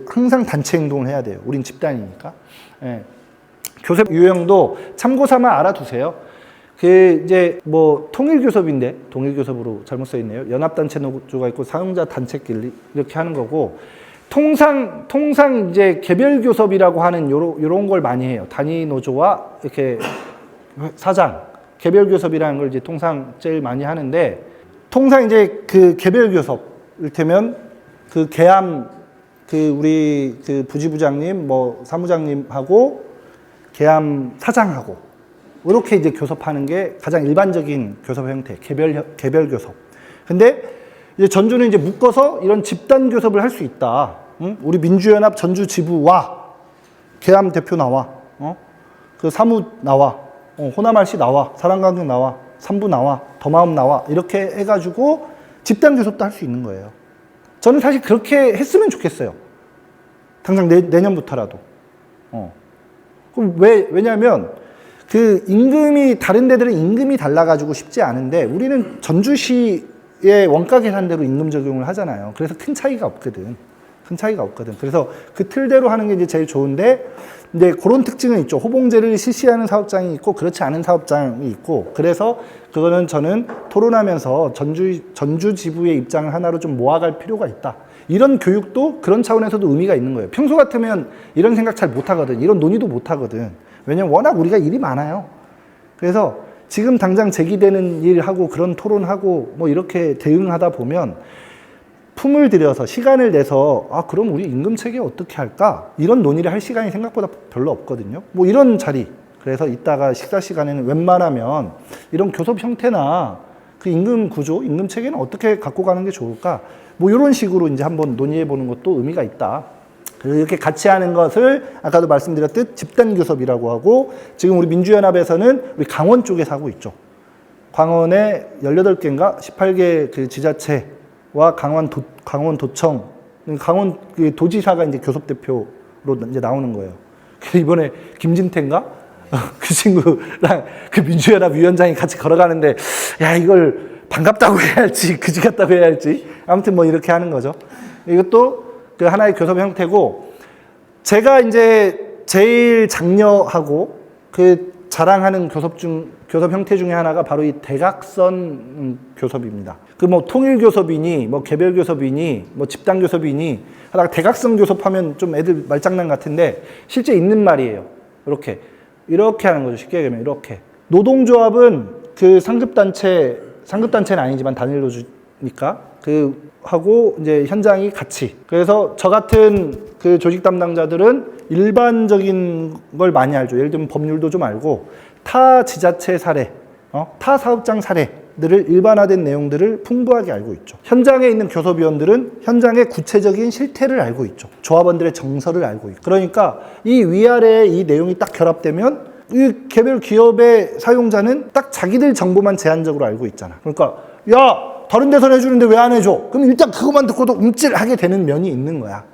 항상 단체 행동을 해야 돼요. 우린 집단이니까. 예. 교섭 유형도 참고 삼아 알아두세요. 이제 뭐 통일교섭인데 동일교섭으로 잘못 써 있네요. 연합단체 노조가 있고 사용자 단체끼리 이렇게 하는 거고, 통상 이제 개별교섭이라고 하는 요런 걸 많이 해요. 단위 노조와 이렇게 사장, 개별교섭이라는 걸 이제 통상 제일 많이 하는데, 통상 이제 개별교섭, 이를테면 계암, 우리 부지부장님, 뭐 사무장님하고 계암 사장하고 이렇게 이제 교섭하는 게 가장 일반적인 교섭 형태, 개별 교섭. 근데 이제 전주는 이제 묶어서 이런 집단 교섭을 할 수 있다. 응? 우리 민주연합 전주 지부와 계암 대표 나와, 사무 나와, 호남RC 나와, 사랑강경 나와, 삼부 나와, 더마음 나와, 이렇게 해가지고 집단 교섭도 할 수 있는 거예요. 저는 사실 그렇게 했으면 좋겠어요. 당장 내년부터라도. 그럼 왜냐면 임금이, 다른 데들은 임금이 달라가지고 쉽지 않은데 우리는 전주시의 원가 계산대로 임금 적용을 하잖아요. 그래서 큰 차이가 없거든. 그래서 그 틀대로 하는 게 이제 제일 좋은데, 이제 그런 특징은 있죠. 호봉제를 실시하는 사업장이 있고 그렇지 않은 사업장이 있고, 그래서 그거는 저는 토론하면서 전주 지부의 입장을 하나로 좀 모아갈 필요가 있다. 이런 교육도 그런 차원에서도 의미가 있는 거예요. 평소 같으면 이런 생각 잘 못하거든. 이런 논의도 못하거든. 왜냐면 워낙 우리가 일이 많아요. 그래서 지금 당장 제기되는 일하고 그런 토론하고 뭐 이렇게 대응하다 보면 품을 들여서 시간을 내서 그럼 우리 임금 체계 어떻게 할까? 이런 논의를 할 시간이 생각보다 별로 없거든요. 뭐 이런 자리. 그래서 이따가 식사 시간에는 웬만하면 이런 교섭 형태나 임금 구조, 임금 체계는 어떻게 갖고 가는 게 좋을까? 뭐 이런 식으로 이제 한번 논의해 보는 것도 의미가 있다. 그래서 이렇게 같이 하는 것을 아까도 말씀드렸듯 집단 교섭이라고 하고, 지금 우리 민주연합에서는 우리 강원 쪽에서 하고 있죠. 광원에 18개인가 18개 지자체와 강원도청, 강원 도지사가 이제 교섭 대표로 이제 나오는 거예요. 이번에 김진태인가? 그 친구랑 민주연합 위원장이 같이 걸어가는데, 야, 이걸 반갑다고 해야 할지 그지 같다고 해야 할지, 아무튼 뭐 이렇게 하는 거죠. 이것도 하나의 교섭 형태고, 제가 이제 제일 장려하고 그 자랑하는 교섭 형태 중에 하나가 바로 이 대각선 교섭입니다. 그 뭐 통일 교섭이니 뭐 개별 교섭이니 뭐 집단 교섭이니 하다가 대각선 교섭하면 좀 애들 말장난 같은데 실제 있는 말이에요. 이렇게 하는 거죠. 쉽게 얘기하면 이렇게. 노동조합은 그 상급단체는 아니지만 단일 노조니까 그 하고 이제 현장이 같이. 그래서 저 같은 그 조직 담당자들은 일반적인 걸 많이 알죠. 예를 들면 법률도 좀 알고 타 지자체 사례, 타 사업장 사례들을 일반화된 내용들을 풍부하게 알고 있죠. 현장에 있는 교섭위원들은 현장의 구체적인 실태를 알고 있죠. 조합원들의 정서를 알고 있고. 그러니까 이 위아래의 이 내용이 딱 결합되면 이 개별 기업의 사용자는 딱 자기들 정보만 제한적으로 알고 있잖아. 그러니까 야 다른 데서 해주는데 왜 안 해줘? 그럼 일단 그것만 듣고도 움찔하게 되는 면이 있는 거야.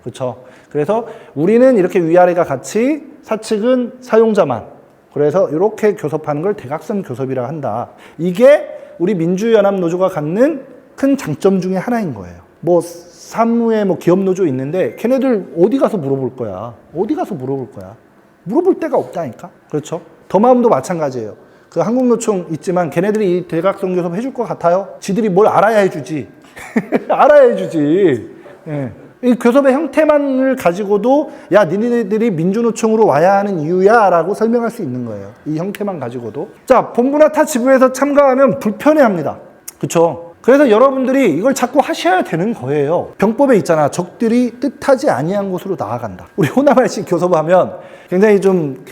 그렇죠. 그래서 우리는 이렇게 위아래가 같이 사측은 사용자만. 그래서 이렇게 교섭하는 걸 대각선 교섭이라 한다. 이게 우리 민주연합노조가 갖는 큰 장점 중에 하나인 거예요. 뭐 사무에 뭐 기업노조 있는데 걔네들 어디 가서 물어볼 거야? 어디 가서 물어볼 거야? 물어볼 데가 없다니까. 그렇죠. 더 마음도 마찬가지예요. 그 한국노총 있지만 걔네들이 이 대각선 교섭 해줄 것 같아요? 지들이 뭘 알아야 해주지. 알아야 해주지. 예. 이 교섭의 형태만을 가지고도 야 니네들이 민주노총으로 와야 하는 이유야 라고 설명할 수 있는 거예요. 이 형태만 가지고도. 자, 본부나 타 지부에서 참가하면 불편해합니다. 그렇죠. 그래서 여러분들이 이걸 자꾸 하셔야 되는 거예요. 병법에 있잖아. 적들이 뜻하지 아니한 곳으로 나아간다. 우리 호남알씨 교섭하면 굉장히 좀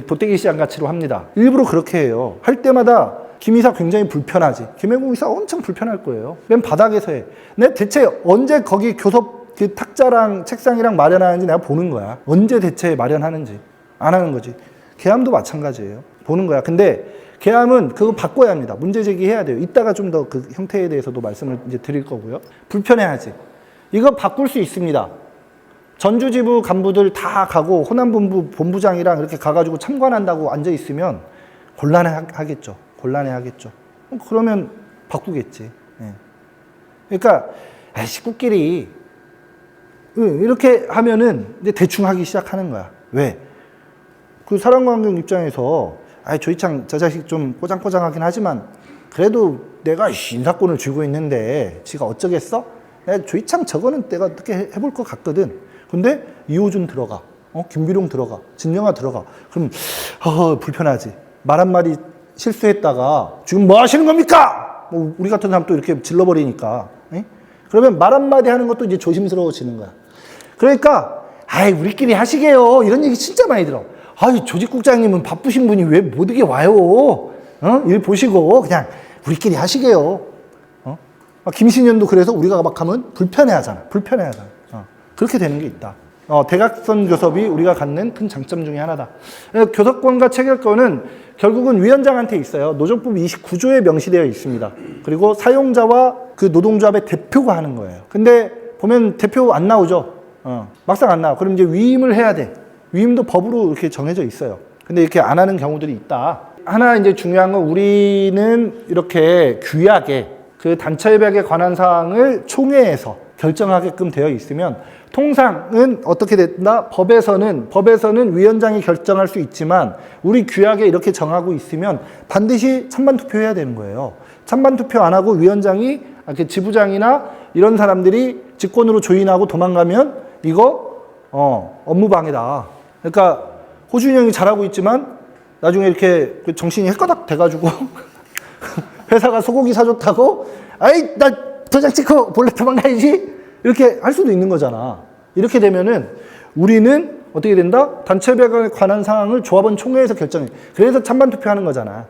도떼기 시장 가치로 합니다. 일부러 그렇게 해요. 할 때마다 김 이사 굉장히 불편하지. 김해공 이사 엄청 불편할 거예요. 맨 바닥에서 해. 근데 대체 언제 거기 교섭 그 탁자랑 책상이랑 마련하는지 내가 보는 거야. 언제 대체 마련하는지 안 하는 거지. 계엄도 마찬가지예요. 보는 거야. 근데 계엄은 그거 바꿔야 합니다. 문제 제기해야 돼요. 이따가 좀 더 그 형태에 대해서도 말씀을 이제 드릴 거고요. 불편해하지. 이거 바꿀 수 있습니다. 전주지부 간부들 다 가고 호남본부 본부장이랑 이렇게 가가지고 참관한다고 앉아 있으면 곤란해하겠죠. 곤란해하겠죠. 그러면 바꾸겠지. 예. 그러니까 식구끼리 이렇게 하면은 이제 대충 하기 시작하는 거야. 왜? 그 사람관경 입장에서 조이창 저 자식 좀 꼬장꼬장하긴 하지만 그래도 내가 인사권을 쥐고 있는데 지가 어쩌겠어? 내가 조이창 저거는 내가 어떻게 해볼 것 같거든. 근데 이호준 들어가, 김비룡 들어가, 진영아 들어가. 그럼 불편하지. 말 한마디 실수했다가 지금 뭐 하시는 겁니까? 뭐 우리 같은 사람 또 이렇게 질러버리니까. 에? 그러면 말 한마디 하는 것도 이제 조심스러워지는 거야. 그러니까 우리끼리 하시게요. 이런 얘기 진짜 많이 들어. 조직국장님은 바쁘신 분이 왜 못 오게 와요? 일 보시고 그냥 우리끼리 하시게요. 김신현도 그래서 우리가 막 하면 불편해하잖아. 그렇게 되는 게 있다. 대각선 교섭이 우리가 갖는 큰 장점 중에 하나다. 교섭권과 체결권은 결국은 위원장한테 있어요. 노조법 29조에 명시되어 있습니다. 그리고 사용자와 그 노동조합의 대표가 하는 거예요. 근데 보면 대표 안 나오죠. 막상 안 나와. 그럼 이제 위임을 해야 돼. 위임도 법으로 이렇게 정해져 있어요. 근데 이렇게 안 하는 경우들이 있다. 하나 이제 중요한 건 우리는 이렇게 규약에 그 단체협약에 관한 사항을 총회에서 결정하게끔 되어 있으면 통상은 어떻게 된다? 법에서는 위원장이 결정할 수 있지만 우리 규약에 이렇게 정하고 있으면 반드시 찬반 투표해야 되는 거예요. 찬반 투표 안 하고 위원장이 이렇게 지부장이나 이런 사람들이 직권으로 조인하고 도망가면 이거 업무 방해다. 그러니까 호준이 형이 잘하고 있지만 나중에 이렇게 정신이 헷가닥 돼가지고 회사가 소고기 사줬다고 나 도장 찍고 몰래 도망가야지 이렇게 할 수도 있는 거잖아. 이렇게 되면은 우리는 어떻게 된다? 단체협약에 관한 사항을 조합원 총회에서 결정해. 그래서 찬반 투표하는 거잖아.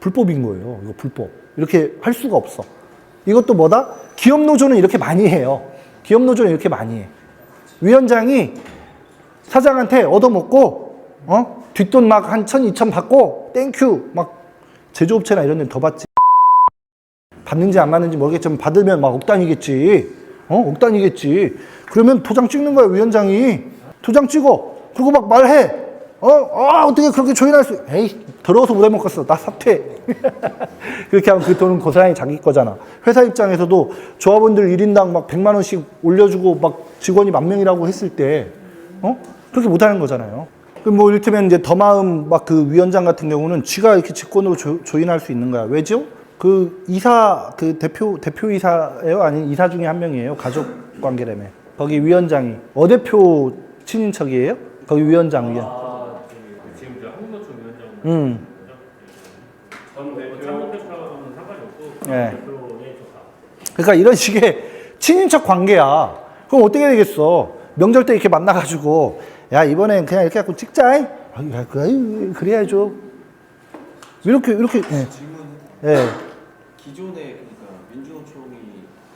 불법인 거예요. 이거 불법. 이렇게 할 수가 없어. 이것도 뭐다? 기업노조는 이렇게 많이 해요. 기업노조는 이렇게 많이 해. 위원장이 사장한테 얻어먹고 뒷돈 막 한 1,000, 2,000 받고 땡큐 막 제조업체나 이런 데는 더 받지. 받는지 안 받는지 모르겠지만 받으면 막 억 단위겠지. 억 단위겠지. 그러면 도장 찍는 거야, 위원장이. 도장 찍어. 그리고 막 말해. 어떻게 그렇게 조인할 수, 더러워서 못 해먹겠어. 나 사퇴. 그렇게 하면 그 돈은 고스란히 자기 거잖아. 회사 입장에서도 조합원들 1인당 막 100만 원씩 올려주고 막 직원이 10,000명이라고 했을 때, 그렇게 못하는 거잖아요. 그럼 뭐 이를테면 이제 더마음 막 그 위원장 같은 경우는 쥐가 이렇게 직권으로 조인할 수 있는 거야. 왜죠? 그 이사 그 대표 이사예요? 아니면 이사 중에 한 명이에요? 가족 관계라며. 거기 위원장이 어대표 친인척이에요? 거기 위원장 위원. 지금 저 한국노총 위원장. 전 대표 참모대표하고는 상관이 없고 네. 대표에 좋다. 그러니까 이런 식의 친인척 관계야. 그럼 어떻게 되겠어? 명절 때 이렇게 만나가지고 야 이번엔 그냥 이렇게 갖고 찍자. 야, 그래야죠. 이렇게 예. 질문. 예. 기존에 그러니까 민주노총이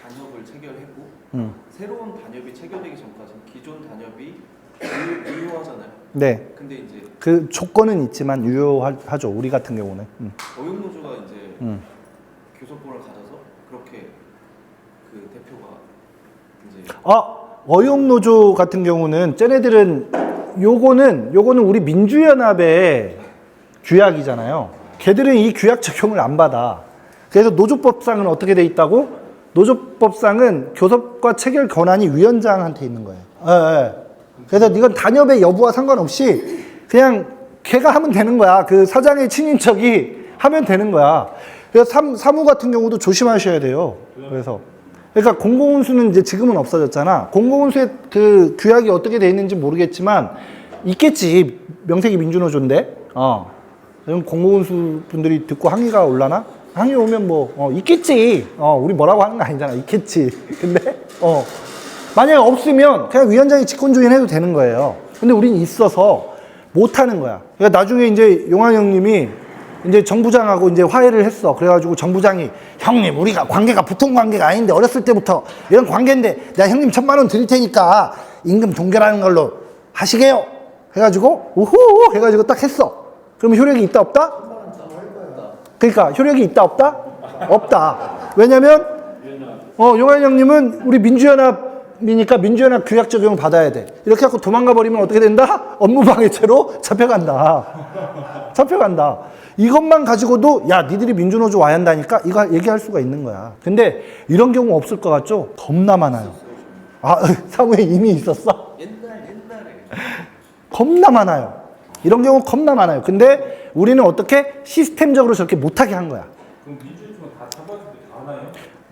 단협을 체결했고 새로운 단협이 체결되기 전까지는 기존 단협이 유효하잖아요. 네. 근데 이제 그 조건은 있지만 유효하죠. 우리 같은 경우는. 어용노조가 이제 교섭본을 가져서 그렇게 그 대표가 이제 어용노조 같은 경우는 쟤네들은 요거는 우리 민주연합의 규약이잖아요. 걔들은 이 규약 적용을 안 받아. 그래서 노조법상은 어떻게 돼 있다고? 노조법상은 교섭과 체결 권한이 위원장한테 있는 거예요. 예. 그래서 이건 단협의 여부와 상관없이 그냥 걔가 하면 되는 거야. 그 사장의 친인척이 하면 되는 거야. 그래서 사무 같은 경우도 조심하셔야 돼요. 그러니까 공공운수는 이제 지금은 없어졌잖아. 공공운수의 그 규약이 어떻게 돼 있는지 모르겠지만 있겠지. 명색이 민주노조인데. 그럼 공공운수 분들이 듣고 항의가 올라나? 항의 오면 뭐 있겠지. 우리 뭐라고 하는 거 아니잖아. 있겠지. 근데 만약에 없으면 그냥 위원장이 직권조인 해도 되는 거예요. 근데 우린 있어서 못 하는 거야. 그러니까 나중에 이제 용환 형님이 이제 정부장하고 이제 화해를 했어. 그래가지고 정부장이 형님 우리가 관계가 보통 관계가 아닌데 어렸을 때부터 이런 관계인데 내가 형님 1,000만 원 드릴 테니까 임금 동결하는 걸로 하시게요. 해가지고 우후 해가지고 딱 했어. 그럼 효력이 있다 없다? 그러니까 효력이 있다 없다? 없다. 왜냐면 용환 형님은 우리 민주연합이니까 민주연합 규약 적용 받아야 돼. 이렇게 하고 도망가 버리면 어떻게 된다? 업무방해죄로 잡혀간다. 이것만 가지고도 야 니들이 민주노조 와야 한다니까 이거 얘기할 수가 있는 거야. 근데 이런 경우 없을 것 같죠? 겁나 많아요. 사무에 이미 있었어? 옛날에 겁나 많아요. 이런 경우 겁나 많아요. 근데 우리는 어떻게 시스템적으로 저렇게 못하게 한 거야. 그럼 민주노총은 다 처벌할 때다 하나요?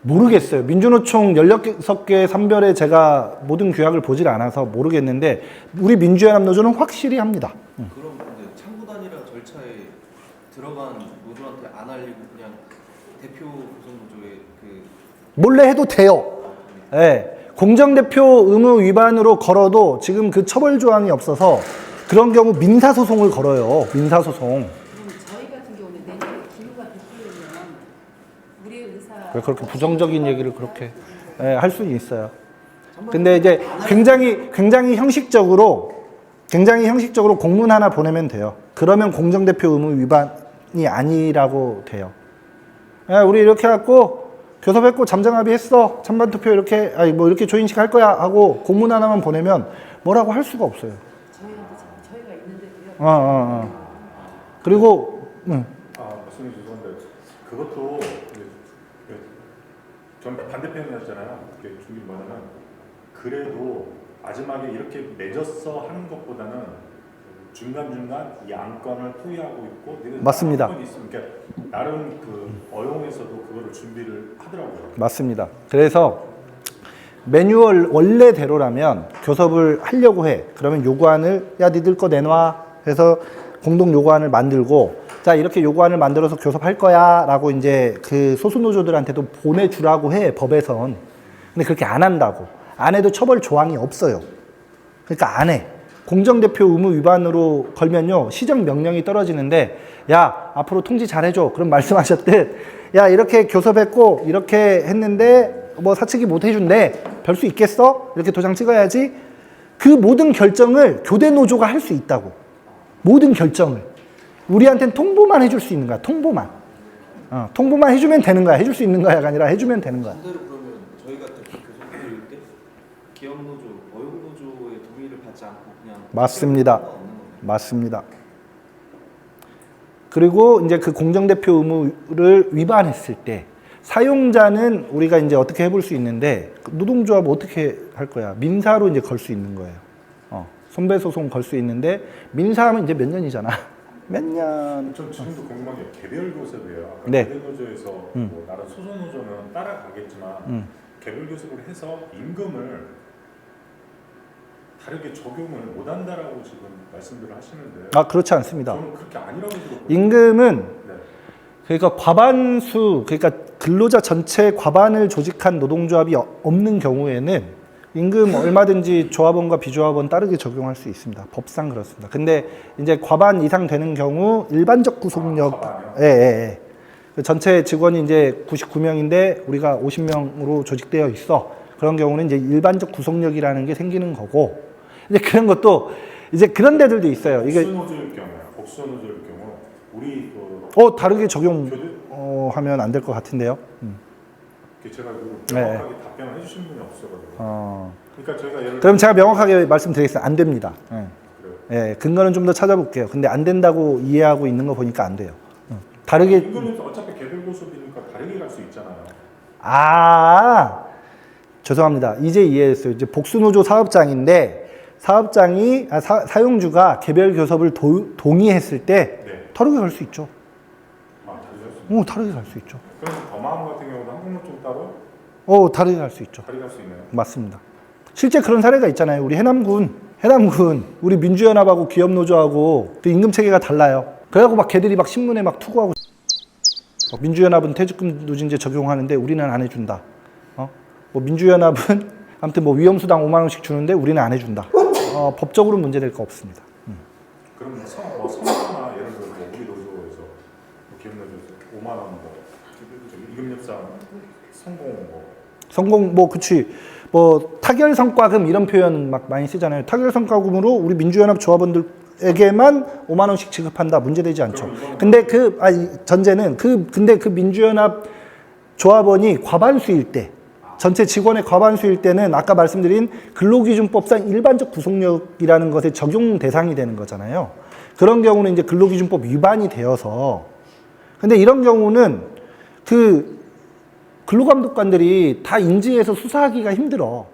모르겠어요. 민주노총 16개 산별에 제가 모든 규약을 보질 않아서 모르겠는데 우리 민주연합노조는 확실히 합니다. 그럼 근데 창구단이랑 절차에 들어간 노조한테 안 알리고 그냥 대표 교섭노조에 그 몰래 해도 돼요. 네. 공정대표 의무 위반으로 걸어도 지금 그 처벌 조항이 없어서 그런 경우 민사소송을 걸어요. 민사소송. 그럼 저희 같은 경우는 내년에 기후가 바뀌려면 우리의 의사 그렇게 부정적인 얘기를 그렇게 할 수는 있어요. 근데 이제 굉장히 형식적으로 공문 하나 보내면 돼요. 그러면 공정대표 의무 위반이 아니라고 돼요. 우리 이렇게 해갖고 교섭했고 잠정합의했어. 찬반 투표 이렇게 뭐 이렇게 조인식 할 거야 하고 공문 하나만 보내면 뭐라고 할 수가 없어요. 저희가 있는데도요. 그리고 말씀이 죄송한데 그것도 전 반대편이었잖아요. 그게 중요한 뭐냐면 그래도 마지막에 이렇게 맺었어 하는 것보다는 중간중간 이 안건을 토의하고 있고 맞습니다. 안건이 있으니까 나름 그 어용에서도 그거를 준비를 하더라고요. 맞습니다. 그래서 매뉴얼 원래대로라면 교섭을 하려고 해. 그러면 요구안을 야 니들 거 내놔 해서 공동 요구안을 만들고 자 이렇게 요구안을 만들어서 교섭할 거야 라고 이제 그 소수노조들한테도 보내주라고 해. 법에선. 근데 그렇게 안 한다고. 안 해도 처벌 조항이 없어요. 그러니까 안 해. 공정대표 의무 위반으로 걸면요 시정 명령이 떨어지는데 야 앞으로 통지 잘해줘. 그럼 말씀하셨듯 야 이렇게 교섭했고 이렇게 했는데 뭐 사측이 못 해준대. 별 수 있겠어? 이렇게 도장 찍어야지. 그 모든 결정을 교대 노조가 할 수 있다고. 모든 결정을. 우리한테는 통보만 해줄 수 있는 거야. 통보만. 통보만 해주면 되는 거야. 해줄 수 있는 거야가 아니라 해주면 되는 거야. 반대로 그러면 저희 같은 교섭을 할 때 기업노조, 어용노조의 동의를 받지 않고 그냥 맞습니다. 없는 거예요. 맞습니다. 그리고 이제 그 공정대표 의무를 위반했을 때 사용자는 우리가 이제 어떻게 해볼 수 있는데 노동조합 어떻게 할 거야? 민사로 이제 걸 수 있는 거예요. 손배 소송 걸 수 있는데 민사하면 이제 몇 년이잖아. 몇 년. 전 지금도 궁금한 게 개별 교섭이에요. 아까 네. 개별 노조에서 뭐 나라 소속 노조는 따라가겠지만 개별 교섭을 해서 임금을 다르게 적용을 못한다라고 지금 말씀들을 하시는데 아, 그렇지 않습니다. 저는 그렇게 아니라고 들었거든요. 임금은 네. 그러니까 과반수, 그러니까 근로자 전체 과반을 조직한 노동조합이 없는 경우에는 임금 얼마든지 조합원과 비조합원 따르게 적용할 수 있습니다. 법상 그렇습니다. 근데 이제 과반 이상 되는 경우 일반적 구속력, 과반이요? 예. 그 전체 직원이 이제 99명인데 우리가 50명으로 조직되어 있어. 그런 경우는 이제 일반적 구속력이라는 게 생기는 거고, 이제 그런 것도 이제 그런 데들도 있어요. 이게 복수노조일 경우, 복수노조일 경우 우리 그 다르게 적용 교대 하면 안 될 것 같은데요. 제가 네. 명확하게 답변을 해주신 분이 없어가지고. 그러니까 저희가 예를 그럼 제가 명확하게 말씀드리겠습니다. 안 됩니다. 예. 그래요. 예, 근거는 좀 더 찾아볼게요. 근데 안 된다고 이해하고 있는 거 보니까 안 돼요. 다르게 임금은 어차피 개별 교섭이니까 다르게 갈 수 있잖아요. 죄송합니다. 이제 이해했어요. 이제 복수노조 사업장인데 사업장이 사용주가 개별 교섭을 동의했을 때 네. 다르게 갈 수 있죠. 다르게 갈 수 있나요? 다르게 갈 수 있죠. 그래서 더마음 같은 경우도 한국노조 따로 다르게 갈 수 있죠. 다르게 갈 수 있나요? 맞습니다. 실제 그런 사례가 있잖아요. 우리 해남군, 우리 민주연합하고 기업노조하고 그 임금 체계가 달라요. 그래갖고 막 걔들이 막 신문에 막 투고하고 민주연합은 퇴직금 누진제 적용하는데 우리는 안 해준다. 뭐 민주연합은 아무튼 뭐 위험수당 5만 원씩 주는데 우리는 안 해준다. 법적으로 문제될 거 없습니다. 그럼 성과나 예를 들어 뭐 우리 노조에서 뭐 기업노조에서 5만 원 뭐 임금협상 성공 그치. 타결 성과금 이런 표현 막 많이 쓰잖아요. 타결 성과금으로 우리 민주연합 조합원들에게만 5만 원씩 지급한다. 문제되지 않죠. 근데 전제는 근데 그 민주연합 조합원이 과반수일 때, 전체 직원의 과반수일 때는 아까 말씀드린 근로기준법상 일반적 구속력이라는 것에 적용 대상이 되는 거잖아요. 그런 경우는 이제 근로기준법 위반이 되어서, 근데 이런 경우는 그 근로감독관들이 다 인지해서 수사하기가 힘들어.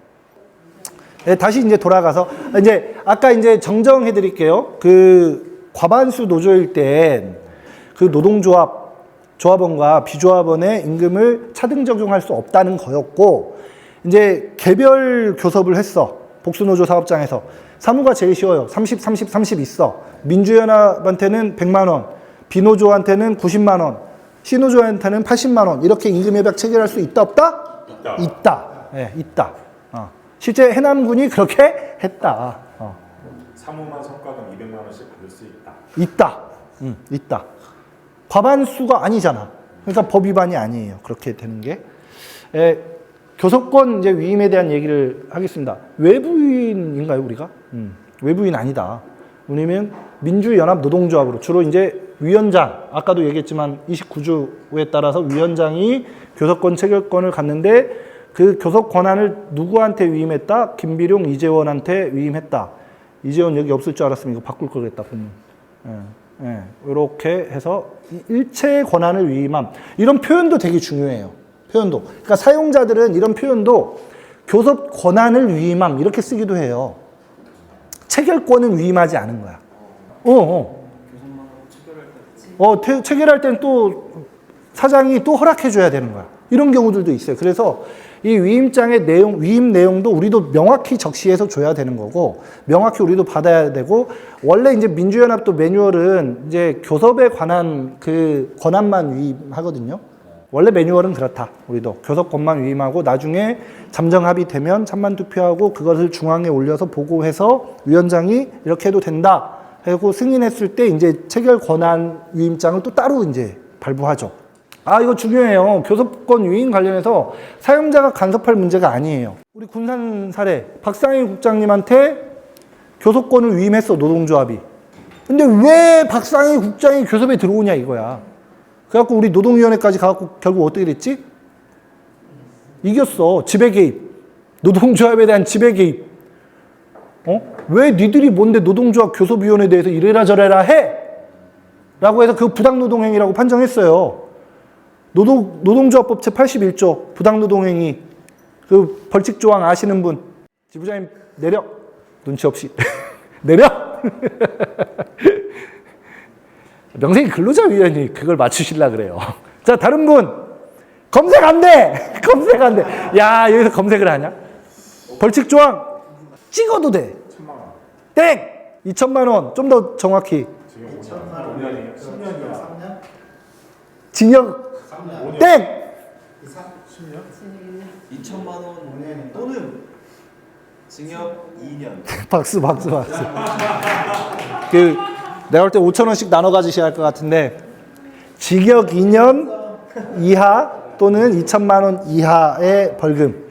네, 다시 이제 돌아가서 이제 아까 이제 정정해 드릴게요. 그 과반수 노조일 땐 그 조합원과 비조합원의 임금을 차등 적용할 수 없다는 거였고, 이제 개별 교섭을 했어. 복수노조 사업장에서. 사무가 제일 쉬워요. 30, 30, 30 있어. 민주연합한테는 100만 원, 비노조한테는 90만 원, C노조한테는 80만 원. 이렇게 임금 협약 체결할 수 있다, 없다? 있다. 네, 있다. 실제 해남군이 그렇게 했다. 사무만 성과금 200만 원씩 받을 수 있다. 있다. 과반수가 아니잖아. 그러니까 법 위반이 아니에요. 그렇게 되는 게. 교섭권 이제 위임에 대한 얘기를 하겠습니다. 외부인인가요, 우리가? 외부인 아니다. 왜냐면 민주연합 노동조합으로 주로 이제 위원장, 아까도 얘기했지만 29조에 따라서 위원장이 교섭권 체결권을 갖는데 그 교섭 권한을 누구한테 위임했다? 김비룡, 이재원한테 위임했다. 이재원 여기 없을 줄 알았으면 이거 바꿀 걸 그랬다, 본인. 이렇게 해서 일체의 권한을 위임함. 이런 표현도 되게 중요해요. 표현도. 그러니까 사용자들은 이런 표현도 교섭 권한을 위임함 이렇게 쓰기도 해요. 체결권은 위임하지 않은 거야. 체결할 땐 또 사장이 또 허락해 줘야 되는 거야. 이런 경우들도 있어요. 그래서 이 위임장의 위임 내용도 우리도 명확히 적시해서 줘야 되는 거고, 명확히 우리도 받아야 되고, 원래 이제 민주연합도 매뉴얼은 이제 교섭에 관한 그 권한만 위임하거든요. 원래 매뉴얼은 그렇다. 우리도 교섭권만 위임하고 나중에 잠정 합의되면 찬반 투표하고 그것을 중앙에 올려서 보고해서 위원장이 이렇게 해도 된다 하고 승인했을 때 이제 체결 권한 위임장을 또 따로 이제 발부하죠. 이거 중요해요. 교섭권 위임 관련해서 사용자가 간섭할 문제가 아니에요. 우리 군산 사례, 박상희 국장님한테 교섭권을 위임했어, 노동조합이. 근데 왜 박상희 국장이 교섭에 들어오냐 이거야. 그래갖고 우리 노동위원회까지 가갖고 결국 어떻게 됐지? 이겼어. 지배 개입. 노동조합에 대한 지배 개입. 왜 니들이 뭔데 노동조합 교섭위원회에 대해서 이래라 저래라 해? 라고 해서 그 부당노동행위라고 판정했어요. 노동조합법 제81조 부당노동행위 그 벌칙조항 아시는 분, 지부장님 내려. 눈치 없이 내려! 명색이 근로자위원이 그걸 맞추시려 그래요. 자, 다른 분. 검색 안 돼! 검색 안 돼. 야, 여기서 검색을 하냐? 벌칙 조항 찍어도 돼. 1,000만 원. 땡! 2천만 원. 좀 더 정확히. 지금 5년이에요. 10년이야. 징역 5년. 땡! 10년? 2천만 원 또는 징역 2년. 박수. 그 내가 볼 때 5천 원씩 나눠 가지셔야 할 것 같은데 징역 2년 이하 또는 2천만 원 이하의 벌금.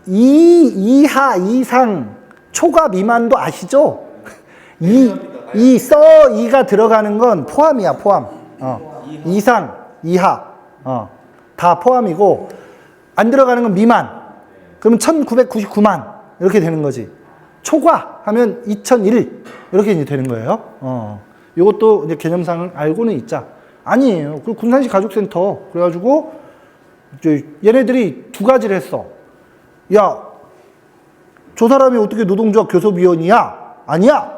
이하 이상 초과 미만도 아시죠? 이가 들어가는 건 포함이야, 포함. 이상, 이하. 다 포함이고, 안 들어가는 건 미만. 그러면 1999만. 이렇게 되는 거지. 초과 하면 2001. 이렇게 이제 되는 거예요. 이것도 이제 개념상을 알고는 있자. 아니에요. 그 군산시 가족센터. 그래가지고, 이제 얘네들이 두 가지를 했어. 야, 저 사람이 어떻게 노동조합 교섭위원이야? 아니야.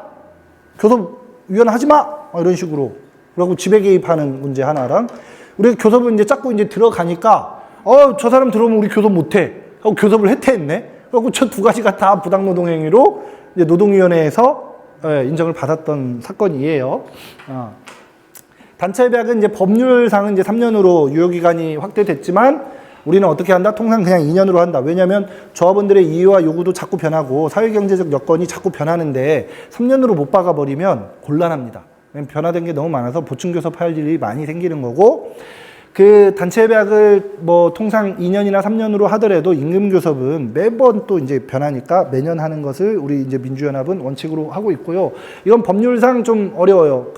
교섭위원 하지 마. 이런 식으로. 그리고 지배 개입하는 문제 하나랑 우리가 교섭을 이제 자꾸 이제 들어가니까 저 사람 들어오면 우리 교섭 못해. 하고 교섭을 해태했네. 그리고 저 두 가지가 다 부당노동행위로 이제 노동위원회에서 인정을 받았던 사건이에요. 단체협약은 이제 법률상은 이제 3년으로 유효기간이 확대됐지만 우리는 어떻게 한다? 통상 그냥 2년으로 한다. 왜냐하면 조합원들의 이유와 요구도 자꾸 변하고 사회경제적 여건이 자꾸 변하는데 3년으로 못 박아버리면 곤란합니다. 변화된 게 너무 많아서 보충교섭할 일이 많이 생기는 거고 그 단체협약을 뭐 통상 2년이나 3년으로 하더라도 임금교섭은 매번 또 이제 변하니까 매년 하는 것을 우리 이제 민주연합은 원칙으로 하고 있고요. 이건 법률상 좀 어려워요.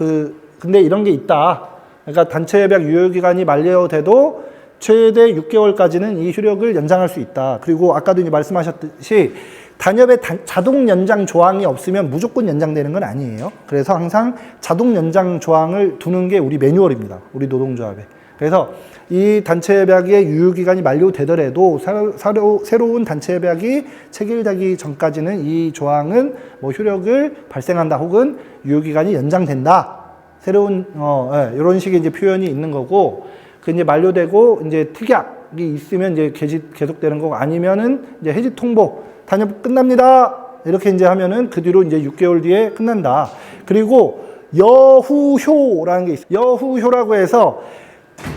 근데 이런 게 있다. 그러니까 단체협약 유효기간이 만료돼도 최대 6개월까지는 이 효력을 연장할 수 있다. 그리고 아까도 이제 말씀하셨듯이 단협에 자동 연장 조항이 없으면 무조건 연장되는 건 아니에요. 그래서 항상 자동 연장 조항을 두는 게 우리 매뉴얼입니다. 우리 노동조합에. 그래서 이 단체협약의 유효기간이 만료되더라도 새로운 단체협약이 체결되기 전까지는 이 조항은 뭐 효력을 발생한다 혹은 유효기간이 연장된다. 새로운 이런 식의 이제 표현이 있는 거고 그 이제 만료되고 이제 특약이 있으면 이제 계속되는 거고 아니면은 이제 해지 통보 단협 끝납니다. 이렇게 이제 하면은 그 뒤로 이제 6개월 뒤에 끝난다. 그리고 여후효라는 게 있어요. 여후효라고 해서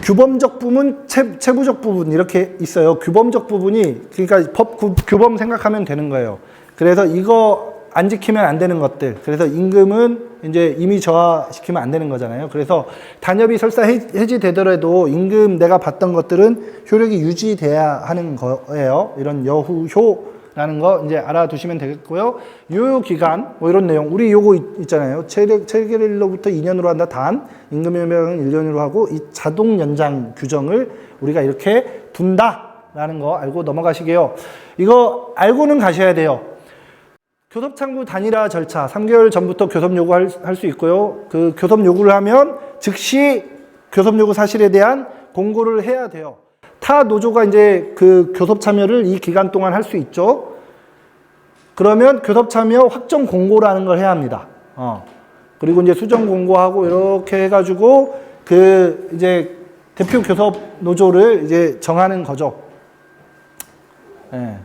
규범적 부분, 체부적 부분 이렇게 있어요. 규범적 부분이 그러니까 법 규범 생각하면 되는 거예요. 그래서 이거 안 지키면 안 되는 것들. 그래서 임금은 이제 임의 저하시키면 안 되는 거잖아요. 그래서 단협이 설사 해지되더라도 임금 내가 받던 것들은 효력이 유지돼야 하는 거예요. 이런 여후효라는 거 이제 알아두시면 되겠고요. 유효기간 뭐 이런 내용. 우리 요거 있잖아요. 체결일로부터 2년으로 한다. 단 임금협약은 1년으로 하고 이 자동 연장 규정을 우리가 이렇게 둔다라는 거 알고 넘어가시게요. 이거 알고는 가셔야 돼요. 교섭창구 단일화 절차 3개월 전부터 교섭 요구할 수 있고요. 그 교섭 요구를 하면 즉시 교섭 요구 사실에 대한 공고를 해야 돼요. 타 노조가 이제 그 교섭 참여를 이 기간 동안 할 수 있죠. 그러면 교섭 참여 확정 공고라는 걸 해야 합니다. 그리고 이제 수정 공고하고 이렇게 해가지고 그 이제 대표 교섭 노조를 이제 정하는 거죠. 네.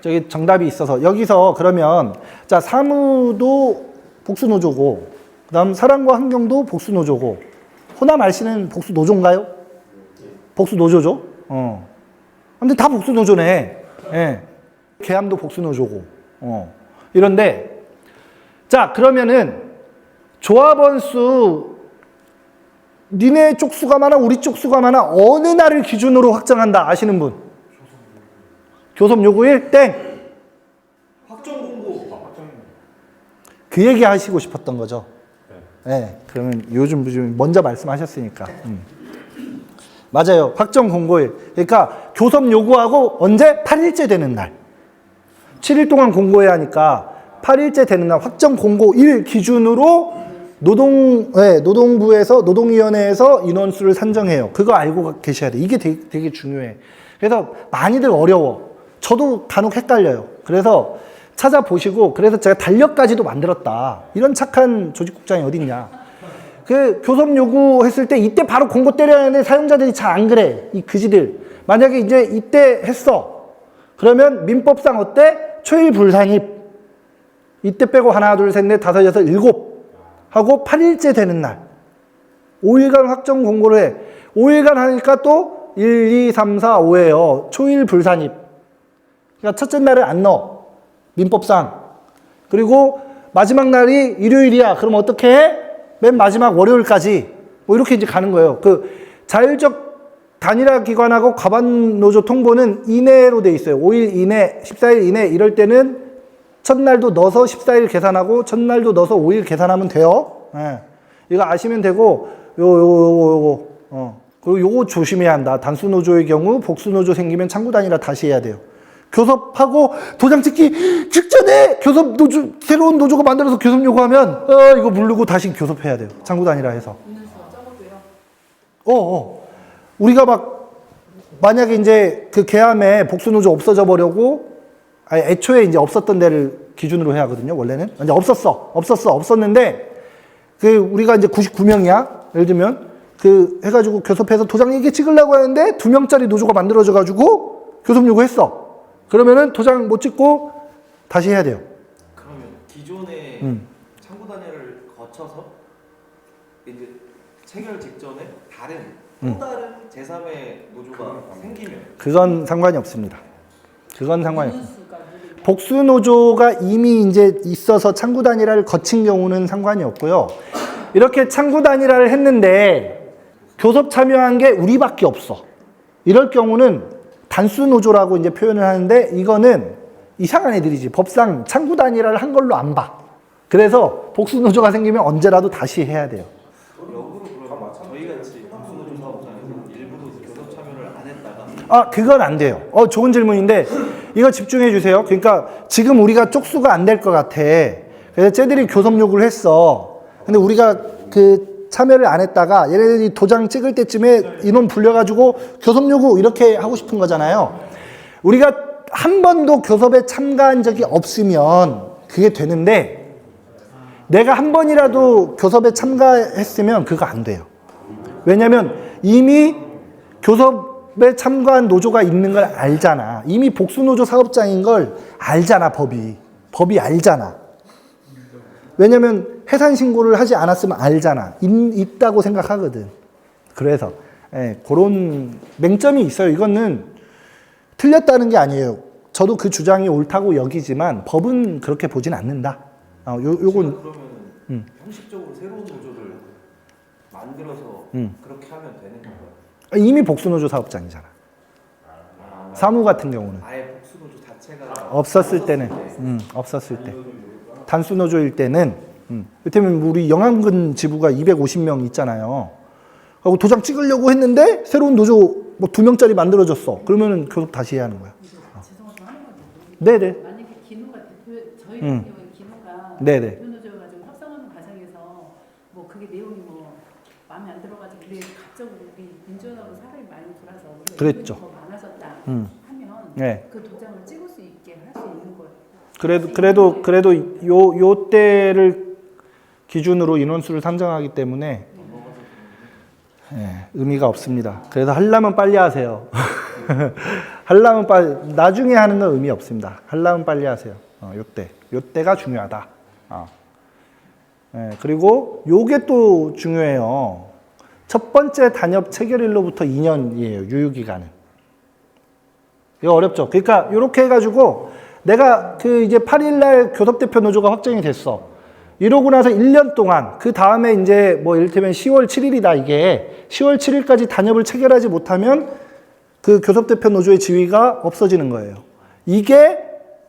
저기 정답이 있어서 여기서 그러면 자 사무도 복수노조고 그다음 사랑과 환경도 복수노조고 호남 RC는 복수노조인가요? 복수노조죠. 근데 다 복수노조네. 예. 계암도 복수노조고. 이런데 자 그러면은 조합원 수 니네 쪽 수가 많아 우리 쪽 수가 많아 어느 날을 기준으로 확정한다 아시는 분? 교섭 요구일 땡. 확정 공고. 그 얘기 하시고 싶었던 거죠. 네. 그러면 요즘 먼저 말씀하셨으니까. 맞아요. 확정 공고일. 그러니까 교섭 요구하고 언제? 8일째 되는 날. 7일 동안 공고해야 하니까 8일째 되는 날 확정 공고일 기준으로 노동부에서 노동위원회에서 인원수를 산정해요. 그거 알고 계셔야 돼. 이게 되게 중요해. 그래서 많이들 어려워. 저도 간혹 헷갈려요. 그래서 찾아보시고 그래서 제가 달력까지도 만들었다. 이런 착한 조직국장이 어딨냐. 그 교섭 요구했을 때 이때 바로 공고 때려야 하는데 사용자들이 잘 안 그래. 이 그지들. 만약에 이제 이때 했어. 그러면 민법상 어때? 초일 불산입. 이때 빼고 하나, 둘, 셋, 넷, 다섯, 여섯, 일곱 하고 8일째 되는 날. 5일간 확정 공고를 해. 5일간 하니까 또 1, 2, 3, 4, 5예요. 초일 불산입. 그러니까 첫째 날을 안 넣어. 민법상. 그리고 마지막 날이 일요일이야. 그럼 어떻게 해? 맨 마지막 월요일까지. 뭐 이렇게 이제 가는 거예요. 그 자율적 단일화 기관하고 과반 노조 통보는 이내로 돼 있어요. 5일 이내, 14일 이내 이럴 때는 첫날도 넣어서 14일 계산하고 첫날도 넣어서 5일 계산하면 돼요. 예. 이거 아시면 되고 요거 그리고 요거 조심해야 한다. 단수 노조의 경우 복수 노조 생기면 창구 단일화 다시 해야 돼요. 교섭하고 도장 찍기 직전에 교섭 노조 새로운 노조가 만들어서 교섭 요구하면 이거 모르고 다시 교섭해야 돼요. 창구 단일화 해서. 인원수가 적어도요. 우리가 막 만약에 이제 그 계엄에 복수 노조 없어져 보려고 아니 애초에 이제 없었던 데를 기준으로 해야 하거든요. 원래는 이제 없었는데 그 우리가 이제 99명이야. 예를 들면 그 해가지고 교섭해서 도장 이게 찍으려고 하는데 2명짜리 노조가 만들어져 가지고 교섭 요구했어. 그러면은 도장 못 찍고 다시 해야 돼요. 그러면 기존의 창구 단위를 거쳐서 이제 체결 직전에 또 다른 제3의 노조가 생기면 그건 상관이 없습니다. 그건 상관이 없습니다. 인원수가 늘리면 복수 노조가 이미 이제 있어서 창구 단일화를 거친 경우는 상관이 없고요. 이렇게 창구 단일화를 했는데 교섭 참여한 게 우리밖에 없어. 이럴 경우는 단수 노조라고 이제 표현을 하는데 이거는 이상한 애들이지. 법상 창구 단일화를 한 걸로 안 봐. 그래서 복수 노조가 생기면 언제라도 다시 해야 돼요. 역으로 그러면 저희 같이 복수 노조 사업장에서 일부도 교섭 참여를 안 했다가 그건 안 돼요. 좋은 질문인데 이거 집중해 주세요. 그러니까 지금 우리가 쪽수가 안 될 것 같아. 그래서 쟤들이 교섭 요구를 했어. 근데 우리가 그 참여를 안 했다가 얘네들이 도장 찍을 때쯤에 인원 불려가지고 교섭 요구 이렇게 하고 싶은 거잖아요. 우리가 한 번도 교섭에 참가한 적이 없으면 그게 되는데 내가 한 번이라도 교섭에 참가했으면 그거 안 돼요. 왜냐면 이미 교섭에 참가한 노조가 있는 걸 알잖아. 이미 복수노조 사업장인 걸 알잖아, 법이 알잖아. 왜냐면 해산 신고를 하지 않았으면 알잖아. 있다고 생각하거든. 그래서 그런 맹점이 있어요. 이거는 틀렸다는 게 아니에요. 저도 그 주장이 옳다고 여기지만 법은 그렇게 보진 않는다. 요건 그러면 형식적으로 새로운 노조를 만들어서 그렇게 하면 되는 건가요? 이미 복수노조 사업장이잖아. 사무 같은 경우는 아예 복수 노조 자체가 없었을 때는 없었을 때 단수 노조일 때는 이를테면 우리 영암군 지부가 250명 있잖아요. 하고 도장 찍으려고 했는데 새로운 노조 뭐 2명짜리 만들어졌어. 그러면은 교섭 다시 해야 하는 거야. 죄송해서 하는 거죠. 네네. 만약에 기노가 대표 저희 같은 경우는 기노가 네네. 대표 노조 가지고 협상하는 과정에서 뭐 그게 내용이 뭐 마음에 안 들어가지고 근데 갑자기 우리 민주연합으로 사람이 많이 돌아서 우리가 그랬죠. 더 많아졌다 음. 하면 네. 그 도장을 찍을 수 있게 할 수 있는 거예요. 그래도 요 때를 기준으로 인원수를 산정하기 때문에 의미가 없습니다. 그래서 하려면 빨리 하세요. 하려면 빨리, 나중에 하는 건 의미 없습니다. 하려면 빨리 하세요. 요때가 중요하다. 그리고 요게 또 중요해요. 첫 번째 단협 체결일로부터 2년이에요. 유효기간은. 이거 어렵죠. 그러니까 요렇게 해가지고 내가 그 이제 8일날 교섭대표 노조가 확정이 됐어. 이러고 나서 1년 동안 그 다음에 이제 뭐 이를테면 10월 7일이다 이게 10월 7일까지 단협을 체결하지 못하면 그 교섭대표 노조의 지위가 없어지는 거예요. 이게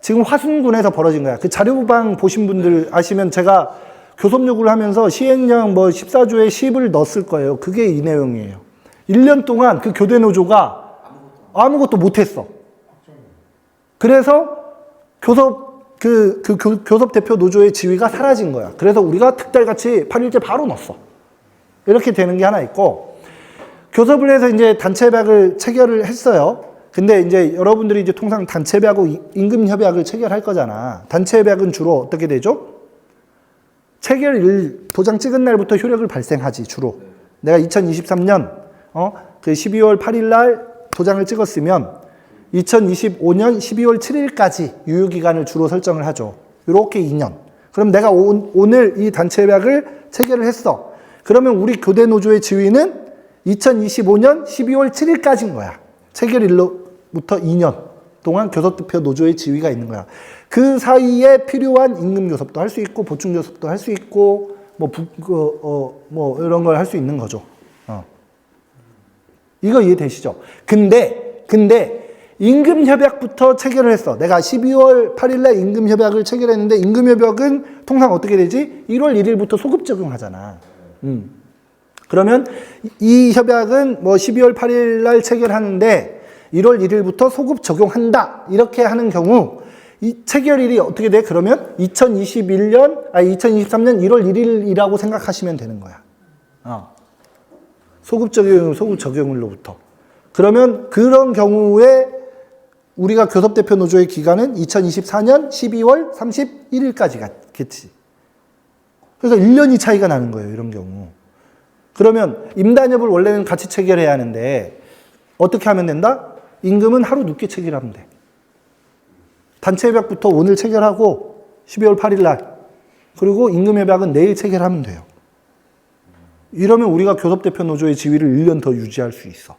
지금 화순군에서 벌어진 거야. 그 자료방 보신 분들 아시면 제가 교섭 요구를 하면서 시행령 뭐 14조에 10을 넣었을 거예요. 그게 이 내용이에요. 1년 동안 그 교대 노조가 아무것도 못했어. 그래서 교섭 대표 노조의 지위가 사라진 거야. 그래서 우리가 특달같이 8일째 바로 넣었어. 이렇게 되는 게 하나 있고, 교섭을 해서 이제 단체협약을 체결을 했어요. 근데 이제 여러분들이 이제 통상 단체협약하고 임금협약을 체결할 거잖아. 단체협약은 주로 어떻게 되죠? 체결일 도장 찍은 날부터 효력을 발생하지 주로. 내가 2023년 그 12월 8일 날 도장을 찍었으면 2025년 12월 7일까지 유효기간을 주로 설정을 하죠. 이렇게 2년. 그럼 내가 오늘 이 단체협약을 체결을 했어. 그러면 우리 교대노조의 지위는 2025년 12월 7일까지인 거야. 체결일로부터 2년 동안 교섭대표 노조의 지위가 있는 거야. 그 사이에 필요한 임금교섭도 할 수 있고 보충교섭도 할 수 있고 뭐 이런 걸 할 수 있는 거죠. 이거 이해되시죠? 근데 임금협약부터 체결을 했어. 내가 12월 8일날 임금협약을 체결했는데 임금협약은 통상 어떻게 되지? 1월 1일부터 소급 적용하잖아. 그러면 이 협약은 뭐 12월 8일날 체결하는데 1월 1일부터 소급 적용한다. 이렇게 하는 경우 이 체결일이 어떻게 돼? 그러면 2023년 1월 1일이라고 생각하시면 되는 거야. 소급 적용일로부터. 그러면 그런 경우에 우리가 교섭대표 노조의 기간은 2024년 12월 31일까지겠지. 그래서 1년이 차이가 나는 거예요, 이런 경우. 그러면 임단협을 원래는 같이 체결해야 하는데 어떻게 하면 된다? 임금은 하루 늦게 체결하면 돼. 단체협약부터 오늘 체결하고 12월 8일 날, 그리고 임금협약은 내일 체결하면 돼요. 이러면 우리가 교섭대표 노조의 지위를 1년 더 유지할 수 있어.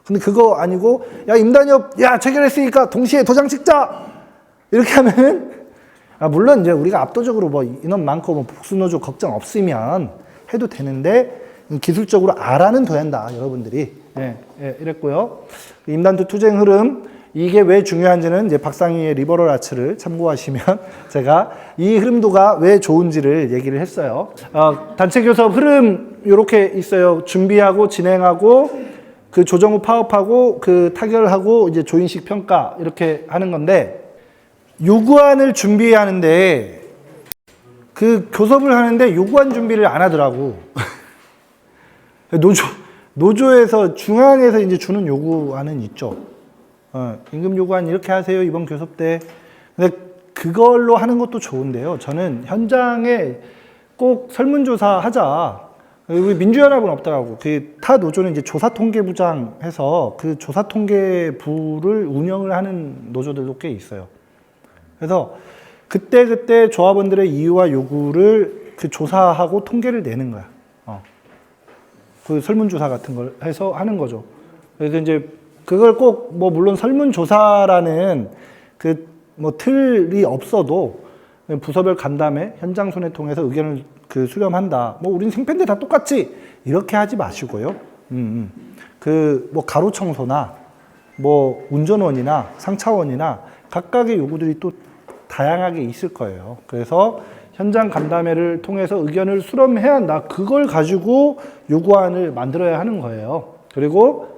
근데 그거 아니고 야 임단협 체결했으니까 동시에 도장 찍자 이렇게 하면은 물론 이제 우리가 압도적으로 뭐 인원 많고 뭐 복수노조 걱정 없으면 해도 되는데 기술적으로 알아는 둬야 한다 여러분들이. 이랬고요. 임단도 투쟁 흐름 이게 왜 중요한지는 이제 박상희의 리버럴 아츠를 참고하시면 제가 이 흐름도가 왜 좋은지를 얘기를 했어요. 단체 교섭 흐름 이렇게 있어요. 준비하고 진행하고 그 조정 후 파업하고 그 타결하고 이제 조인식 평가 이렇게 하는 건데 요구안을 준비하는데 그 교섭을 하는데 요구안 준비를 안 하더라고. 노조에서 중앙에서 이제 주는 요구안은 있죠. 임금 요구안 이렇게 하세요 이번 교섭 때. 근데 그걸로 하는 것도 좋은데요. 저는 현장에 꼭 설문조사 하자. 우리 민주연합은 없더라고. 그 타 노조는 이제 조사통계부장 해서 그 조사통계부를 운영을 하는 노조들도 꽤 있어요. 그래서 그때 조합원들의 이유와 요구를 그 조사하고 통계를 내는 거야. 그 설문조사 같은 걸 해서 하는 거죠. 그래서 이제 그걸 꼭 뭐 물론 설문조사라는 그 뭐 틀이 없어도 부서별 간담회, 현장 손해 통해서 의견을 그 수렴한다. 뭐 우린 생팬데 다 똑같지. 이렇게 하지 마시고요. 그 뭐 가로 청소나 뭐 운전원이나 상차원이나 각각의 요구들이 또 다양하게 있을 거예요. 그래서 현장 간담회를 통해서 의견을 수렴해야 한다. 그걸 가지고 요구안을 만들어야 하는 거예요. 그리고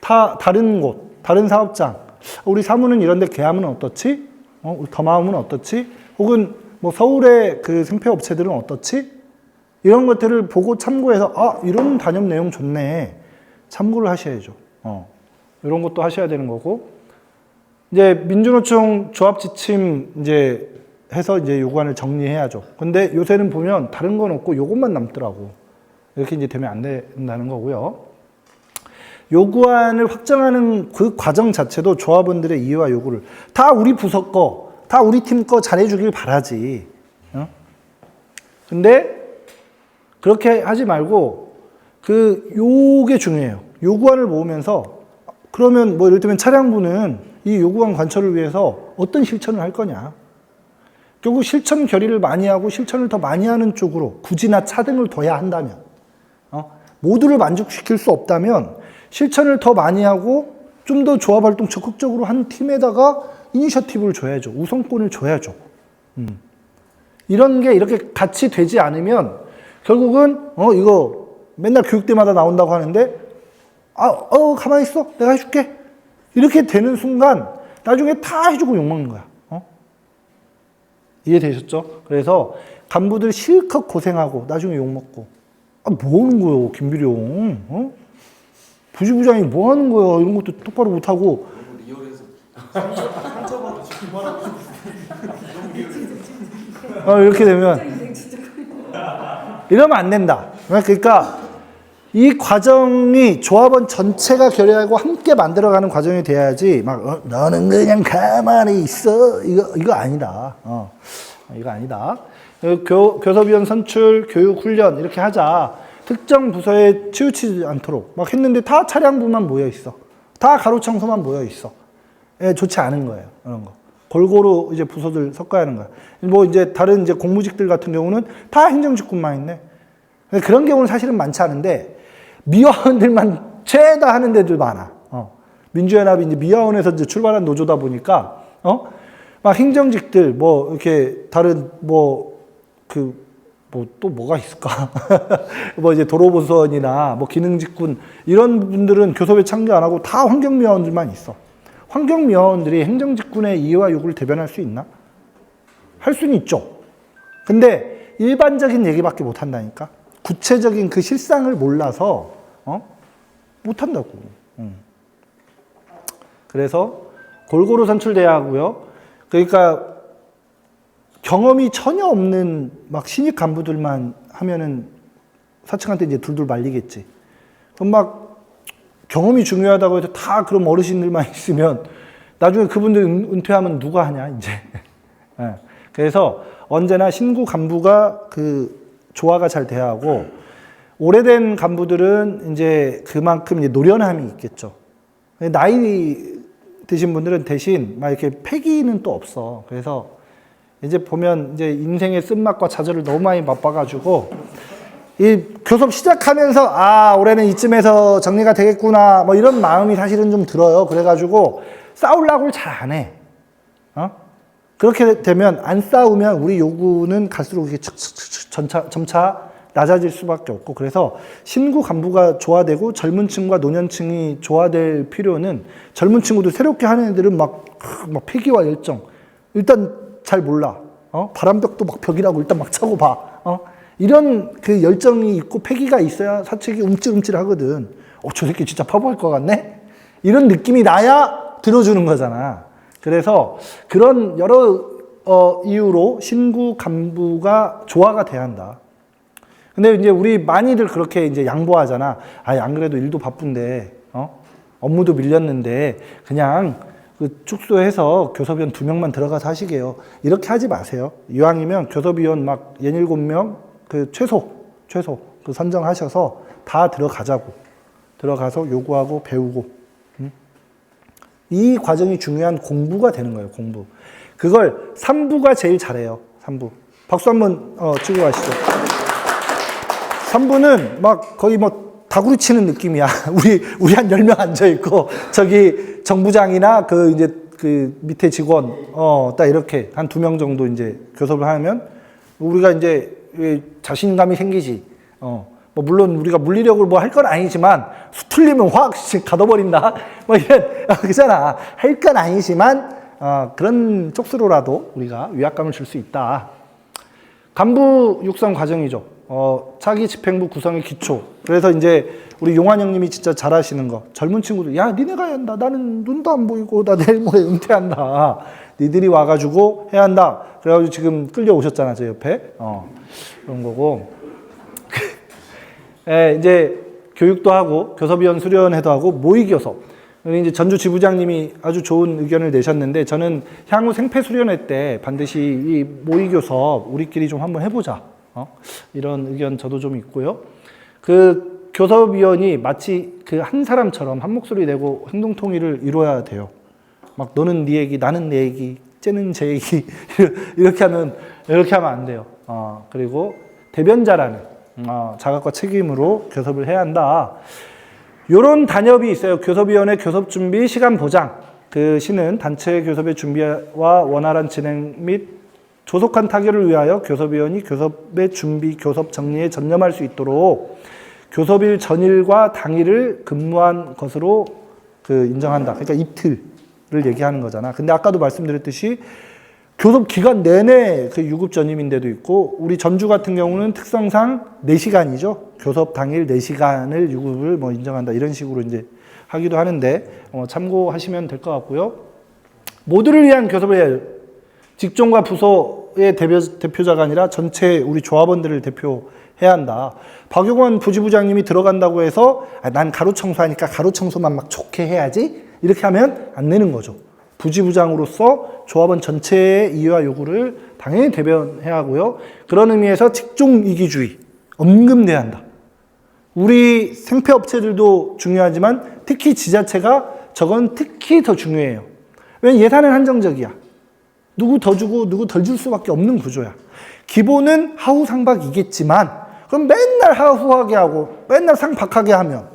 다른 곳, 다른 사업장, 우리 사무는 이런데 계약은 어떻지? 더 마음은 어떻지? 혹은 뭐 서울의 그 생폐업체들은 어떻지? 이런 것들을 보고 참고해서 이런 단협 내용 좋네. 참고를 하셔야죠. 이런 것도 하셔야 되는 거고. 이제 민주노총 조합 지침 이제 해서 이제 요구안을 정리해야죠. 근데 요새는 보면 다른 건 없고 요것만 남더라고. 이렇게 이제 되면 안 된다는 거고요. 요구안을 확정하는 그 과정 자체도 조합원들의 이해와 요구를 다 우리 부서 거, 다 우리 팀 거 잘해주길 바라지. 근데 그렇게 하지 말고 요게 중요해요. 요구안을 모으면서 그러면 뭐 예를 들면 차량부는 이 요구안 관철을 위해서 어떤 실천을 할 거냐. 결국 실천 결의를 많이 하고 실천을 더 많이 하는 쪽으로 굳이나 차등을 둬야 한다면 모두를 만족시킬 수 없다면 실천을 더 많이 하고 좀 더 조합활동 적극적으로 한 팀에다가 이니셔티브를 줘야죠. 우선권을 줘야죠. 이런 게 이렇게 같이 되지 않으면 결국은 이거 맨날 교육 때마다 나온다고 하는데 가만히 있어. 내가 해줄게. 이렇게 되는 순간 나중에 다 해주고 욕먹는 거야. 이해되셨죠? 그래서 간부들 실컷 고생하고 나중에 욕먹고 뭐 하는 거예요 김비룡. 부지부장이 뭐 하는 거야? 이런 것도 똑바로 못 하고. 너무 리얼해서 상처받아 죽기만 하고 이렇게 되면 이러면 안 된다. 그러니까 이 과정이 조합원 전체가 결의하고 함께 만들어가는 과정이 돼야지 막 너는 그냥 가만히 있어 이거 아니다. 이거 아니다. 교섭위원 선출, 교육 훈련 이렇게 하자. 특정 부서에 치우치지 않도록 막 했는데 다 차량부만 모여 있어. 다 가로청소만 모여 있어. 예, 좋지 않은 거예요. 그런 거. 골고루 이제 부서들 섞어야 하는 거야. 뭐 이제 다른 이제 공무직들 같은 경우는 다 행정직군만 있네. 그런 경우는 사실은 많지 않은데 미화원들만 죄다 하는 데들 많아. 민주연합이 이제 미화원에서 이제 출발한 노조다 보니까 막 행정직들 뭐 이렇게 다른 또 뭐가 있을까? 뭐 이제 도로보선이나 뭐 기능직군 이런 분들은 교섭에 참여 안 하고 다 환경미화원들만 있어. 환경미화원들이 행정직군의 이해와 요구를 대변할 수 있나? 할 수는 있죠. 근데 일반적인 얘기밖에 못 한다니까. 구체적인 그 실상을 몰라서 못 한다고. 그래서 골고루 선출돼야 하고요. 그러니까 경험이 전혀 없는 막 신입 간부들만 하면은 사측한테 이제 둘둘 말리겠지. 그럼 막 경험이 중요하다고 해서 다 그런 어르신들만 있으면 나중에 그분들 은퇴하면 누가 하냐 이제. 그래서 언제나 신구 간부가 그 조화가 잘 돼야 하고 오래된 간부들은 이제 그만큼 이제 노련함이 있겠죠. 나이 드신 분들은 대신 막 이렇게 패기는 또 없어. 그래서 이제 보면 이제 인생의 쓴맛과 좌절을 너무 많이 맛봐가지고 이 교섭 시작하면서 올해는 이쯤에서 정리가 되겠구나 뭐 이런 마음이 사실은 좀 들어요. 그래가지고 싸우려고 잘 안 해. 그렇게 되면 안 싸우면 우리 요구는 갈수록 이게 점차 낮아질 수밖에 없고 그래서 신구 간부가 조화되고 젊은 층과 노년층이 조화될 필요는 젊은 친구들 새롭게 하는 애들은 막 패기와 열정 일단 잘 몰라. 바람벽도 막 벽이라고 일단 막 차고 봐. 이런 그 열정이 있고 패기가 있어야 사측이 움찔움찔 하거든. 저 새끼 진짜 파보할 것 같네? 이런 느낌이 나야 들어주는 거잖아. 그래서 그런 여러 이유로 신구 간부가 조화가 돼야 한다. 근데 이제 우리 많이들 그렇게 이제 양보하잖아. 안 그래도 일도 바쁜데, 업무도 밀렸는데, 그냥 그 축소해서 교섭위원 2명만 들어가서 하시게요. 이렇게 하지 마세요. 이왕이면 교섭위원 막 67명, 그 최소 그 선정하셔서 다 들어가자고. 들어가서 요구하고 배우고. 이 과정이 중요한 공부가 되는 거예요, 공부. 그걸 3부가 제일 잘해요, 3부. 박수 한번 치고 가시죠. 3부는 막 거의 뭐 다구리 치는 느낌이야. 우리 한 10명 앉아있고, 저기 정부장이나 그 밑에 직원, 딱 이렇게 한 2명 정도 이제 교섭을 하면, 우리가 이제 자신감이 생기지. 뭐 물론 우리가 물리력을 뭐 할 건 아니지만, 틀리면 확 가둬버린다. 뭐 이런, 그잖아. 할 건 아니지만, 그런 쪽수로라도 우리가 위압감을 줄 수 있다. 간부 육성 과정이죠. 차기 집행부 구성의 기초. 그래서 이제 우리 용환 형님이 진짜 잘하시는 거. 젊은 친구들, 야, 니네가 해야 한다. 나는 눈도 안 보이고, 나 내일 모레 은퇴한다. 니들이 와가지고 해야 한다. 그래가지고 지금 끌려오셨잖아, 저 옆에. 그런 거고. 이제 교육도 하고, 교섭위원 수련회도 하고, 모의교섭. 이제 전주 지부장님이 아주 좋은 의견을 내셨는데, 저는 향후 생패수련회 때 반드시 이 모의교섭 우리끼리 좀 한번 해보자. 이런 의견 저도 좀 있고요. 그 교섭위원이 마치 그 한 사람처럼 한 목소리 내고 행동 통일을 이루어야 돼요. 막 너는 네 얘기, 나는 내 얘기, 쟤는 제 얘기 이렇게 하면 안 돼요. 그리고 대변자라는 자각과 책임으로 교섭을 해야 한다. 이런 단협이 있어요. 교섭위원회 교섭 준비 시간 보장. 그 시는 단체 교섭의 준비와 원활한 진행 및 조속한 타결을 위하여 교섭위원이 교섭의 준비, 교섭 정리에 전념할 수 있도록 교섭일 전일과 당일을 근무한 것으로 인정한다. 그러니까 이틀을 얘기하는 거잖아. 근데 아까도 말씀드렸듯이 교섭 기간 내내 그 유급 전임인데도 있고, 우리 전주 같은 경우는 특성상 4시간이죠. 교섭 당일 4시간을 유급을 뭐 인정한다. 이런 식으로 이제 하기도 하는데, 참고하시면 될 것 같고요. 모두를 위한 교섭을 해야, 직종과 부서의 대표자가 아니라 전체 우리 조합원들을 대표해야 한다. 박용원 부지부장님이 들어간다고 해서 난 가로 청소하니까 가로 청소만 막 좋게 해야지, 이렇게 하면 안 되는 거죠. 부지부장으로서 조합원 전체의 이해와 요구를 당연히 대변해야 하고요. 그런 의미에서 직종 이기주의 엄금돼야 한다. 우리 생폐업체들도 중요하지만 특히 지자체가 저건 특히 더 중요해요. 왜냐면 예산은 한정적이야. 누구 더 주고 누구 덜 줄 수밖에 없는 구조야. 기본은 하후상박이겠지만 그럼 맨날 하후하게 하고 맨날 상박하게 하면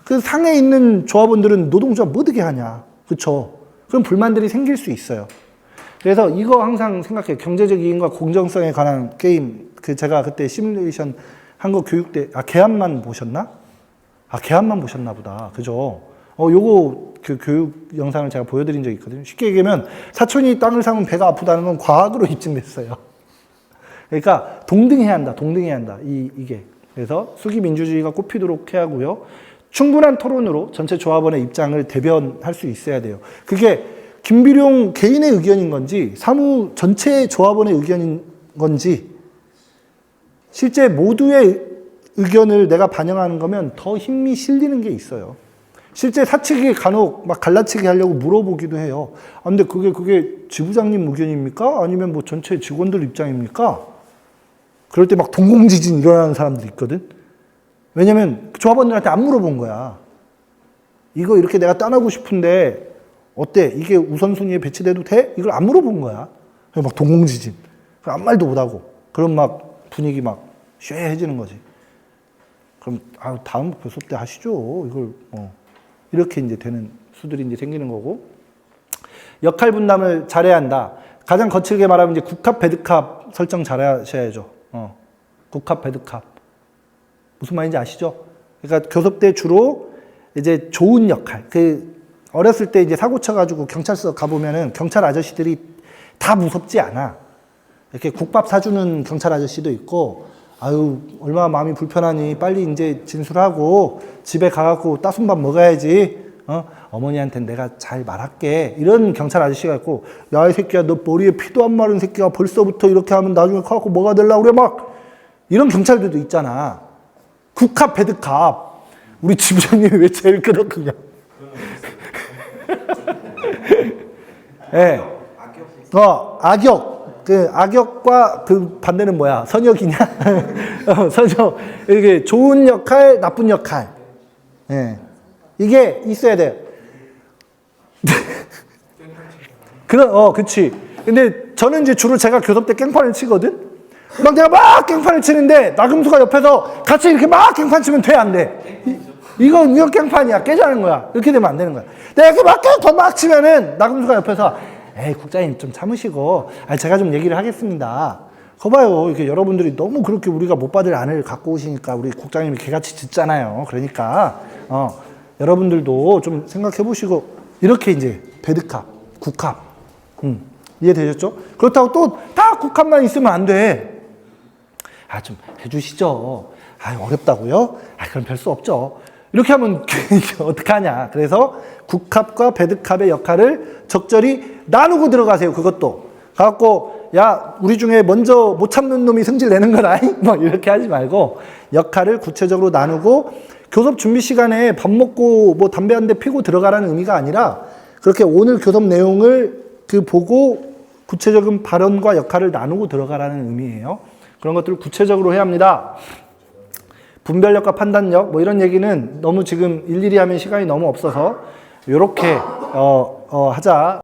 그 상에 있는 조합원들은 노동조합 못 하게 하냐. 그렇죠? 그럼 불만들이 생길 수 있어요. 그래서 이거 항상 생각해요. 경제적 이익과 공정성에 관한 게임. 그 제가 그때 시뮬레이션 한 거 교육대, 개합만 보셨나? 개합만 보셨나 보다. 그죠? 요거 그 교육 영상을 제가 보여드린 적이 있거든요. 쉽게 얘기하면 사촌이 땅을 사면 배가 아프다는 건 과학으로 입증됐어요. 그러니까 동등해야 한다. 동등해야 한다. 이게. 그래서 수기 민주주의가 꽃피도록 해야 하고요. 충분한 토론으로 전체 조합원의 입장을 대변할 수 있어야 돼요. 그게 김비룡 개인의 의견인 건지 사무 전체 조합원의 의견인 건지 실제 모두의 의견을 내가 반영하는 거면 더 힘이 실리는 게 있어요. 실제 사측이 간혹 막 갈라치기 하려고 물어보기도 해요. 근데 그게 지부장님 의견입니까? 아니면 뭐 전체 직원들 입장입니까? 그럴 때 막 동공지진 일어나는 사람들이 있거든. 왜냐면 조합원들한테 안 물어본 거야. 이거 이렇게 내가 따내고 싶은데 어때? 이게 우선순위에 배치돼도 돼? 이걸 안 물어본 거야. 막 동공지진. 아무 말도 못하고. 그럼 막 분위기 막 쉐해지는 거지. 그럼 다음 교섭 때 하시죠. 이걸 이렇게 이제 되는 수들이 이제 생기는 거고. 역할 분담을 잘해야 한다. 가장 거칠게 말하면 이제 국합, 배드캅 설정 잘하셔야죠. 국합, 배드캅. 무슨 말인지 아시죠? 그러니까 교섭 때 주로 이제 좋은 역할. 어렸을 때 이제 사고 쳐가지고 경찰서 가보면은 경찰 아저씨들이 다 무섭지 않아. 이렇게 국밥 사주는 경찰 아저씨도 있고, 아유, 얼마나 마음이 불편하니 빨리 이제 진술하고 집에 가갖고 따순밥 먹어야지. 어머니한테는 내가 잘 말할게. 이런 경찰 아저씨가 있고, 야, 이 새끼야, 너 머리에 피도 안 마른 새끼가 벌써부터 이렇게 하면 나중에 커갖고 뭐가 되려고 그래, 막. 이런 경찰들도 있잖아. 국합, 배드캅. 우리 지부장님이 왜 제일 끄덕끄냐. 예. 네. 악역. 악역과 그 반대는 뭐야? 선역이냐? 선역. 이게 좋은 역할, 나쁜 역할. 예. 네. 이게 있어야 돼. 그치. 근데 저는 이제 주로 제가 교섭 때 깽판을 치거든? 막 내가 막 깽판을 치는데 나금수가 옆에서 같이 이렇게 막 깽판 치면 돼, 안 돼? 이거 깽판이야. 깨자는 거야. 이렇게 되면 안 되는 거야. 내가 이렇게 막 깽판 막 치면은 나금수가 옆에서 에이, 국장님 좀 참으시고, 제가 좀 얘기를 하겠습니다. 거봐요. 이렇게 여러분들이 너무 그렇게 우리가 못 받을 안을 갖고 오시니까 우리 국장님이 개같이 짖잖아요. 그러니까, 여러분들도 좀 생각해 보시고, 이렇게 이제 배드캅, 국합. 이해되셨죠? 그렇다고 또 다 국합만 있으면 안 돼. 좀 해주시죠. 어렵다고요? 그럼 별 수 없죠. 이렇게 하면 어떡하냐. 그래서 국합과 배드캅의 역할을 적절히 나누고 들어가세요. 그것도. 갖고, 야, 우리 중에 먼저 못 참는 놈이 승질 내는 거라. 막 이렇게 하지 말고 역할을 구체적으로 나누고 교섭 준비 시간에 밥 먹고 뭐 담배 한 대 피고 들어가라는 의미가 아니라 그렇게 오늘 교섭 내용을 보고 구체적인 발언과 역할을 나누고 들어가라는 의미예요. 그런 것들을 구체적으로 해야 합니다. 분별력과 판단력, 뭐 이런 얘기는 너무 지금 일일이 하면 시간이 너무 없어서, 요렇게, 하자.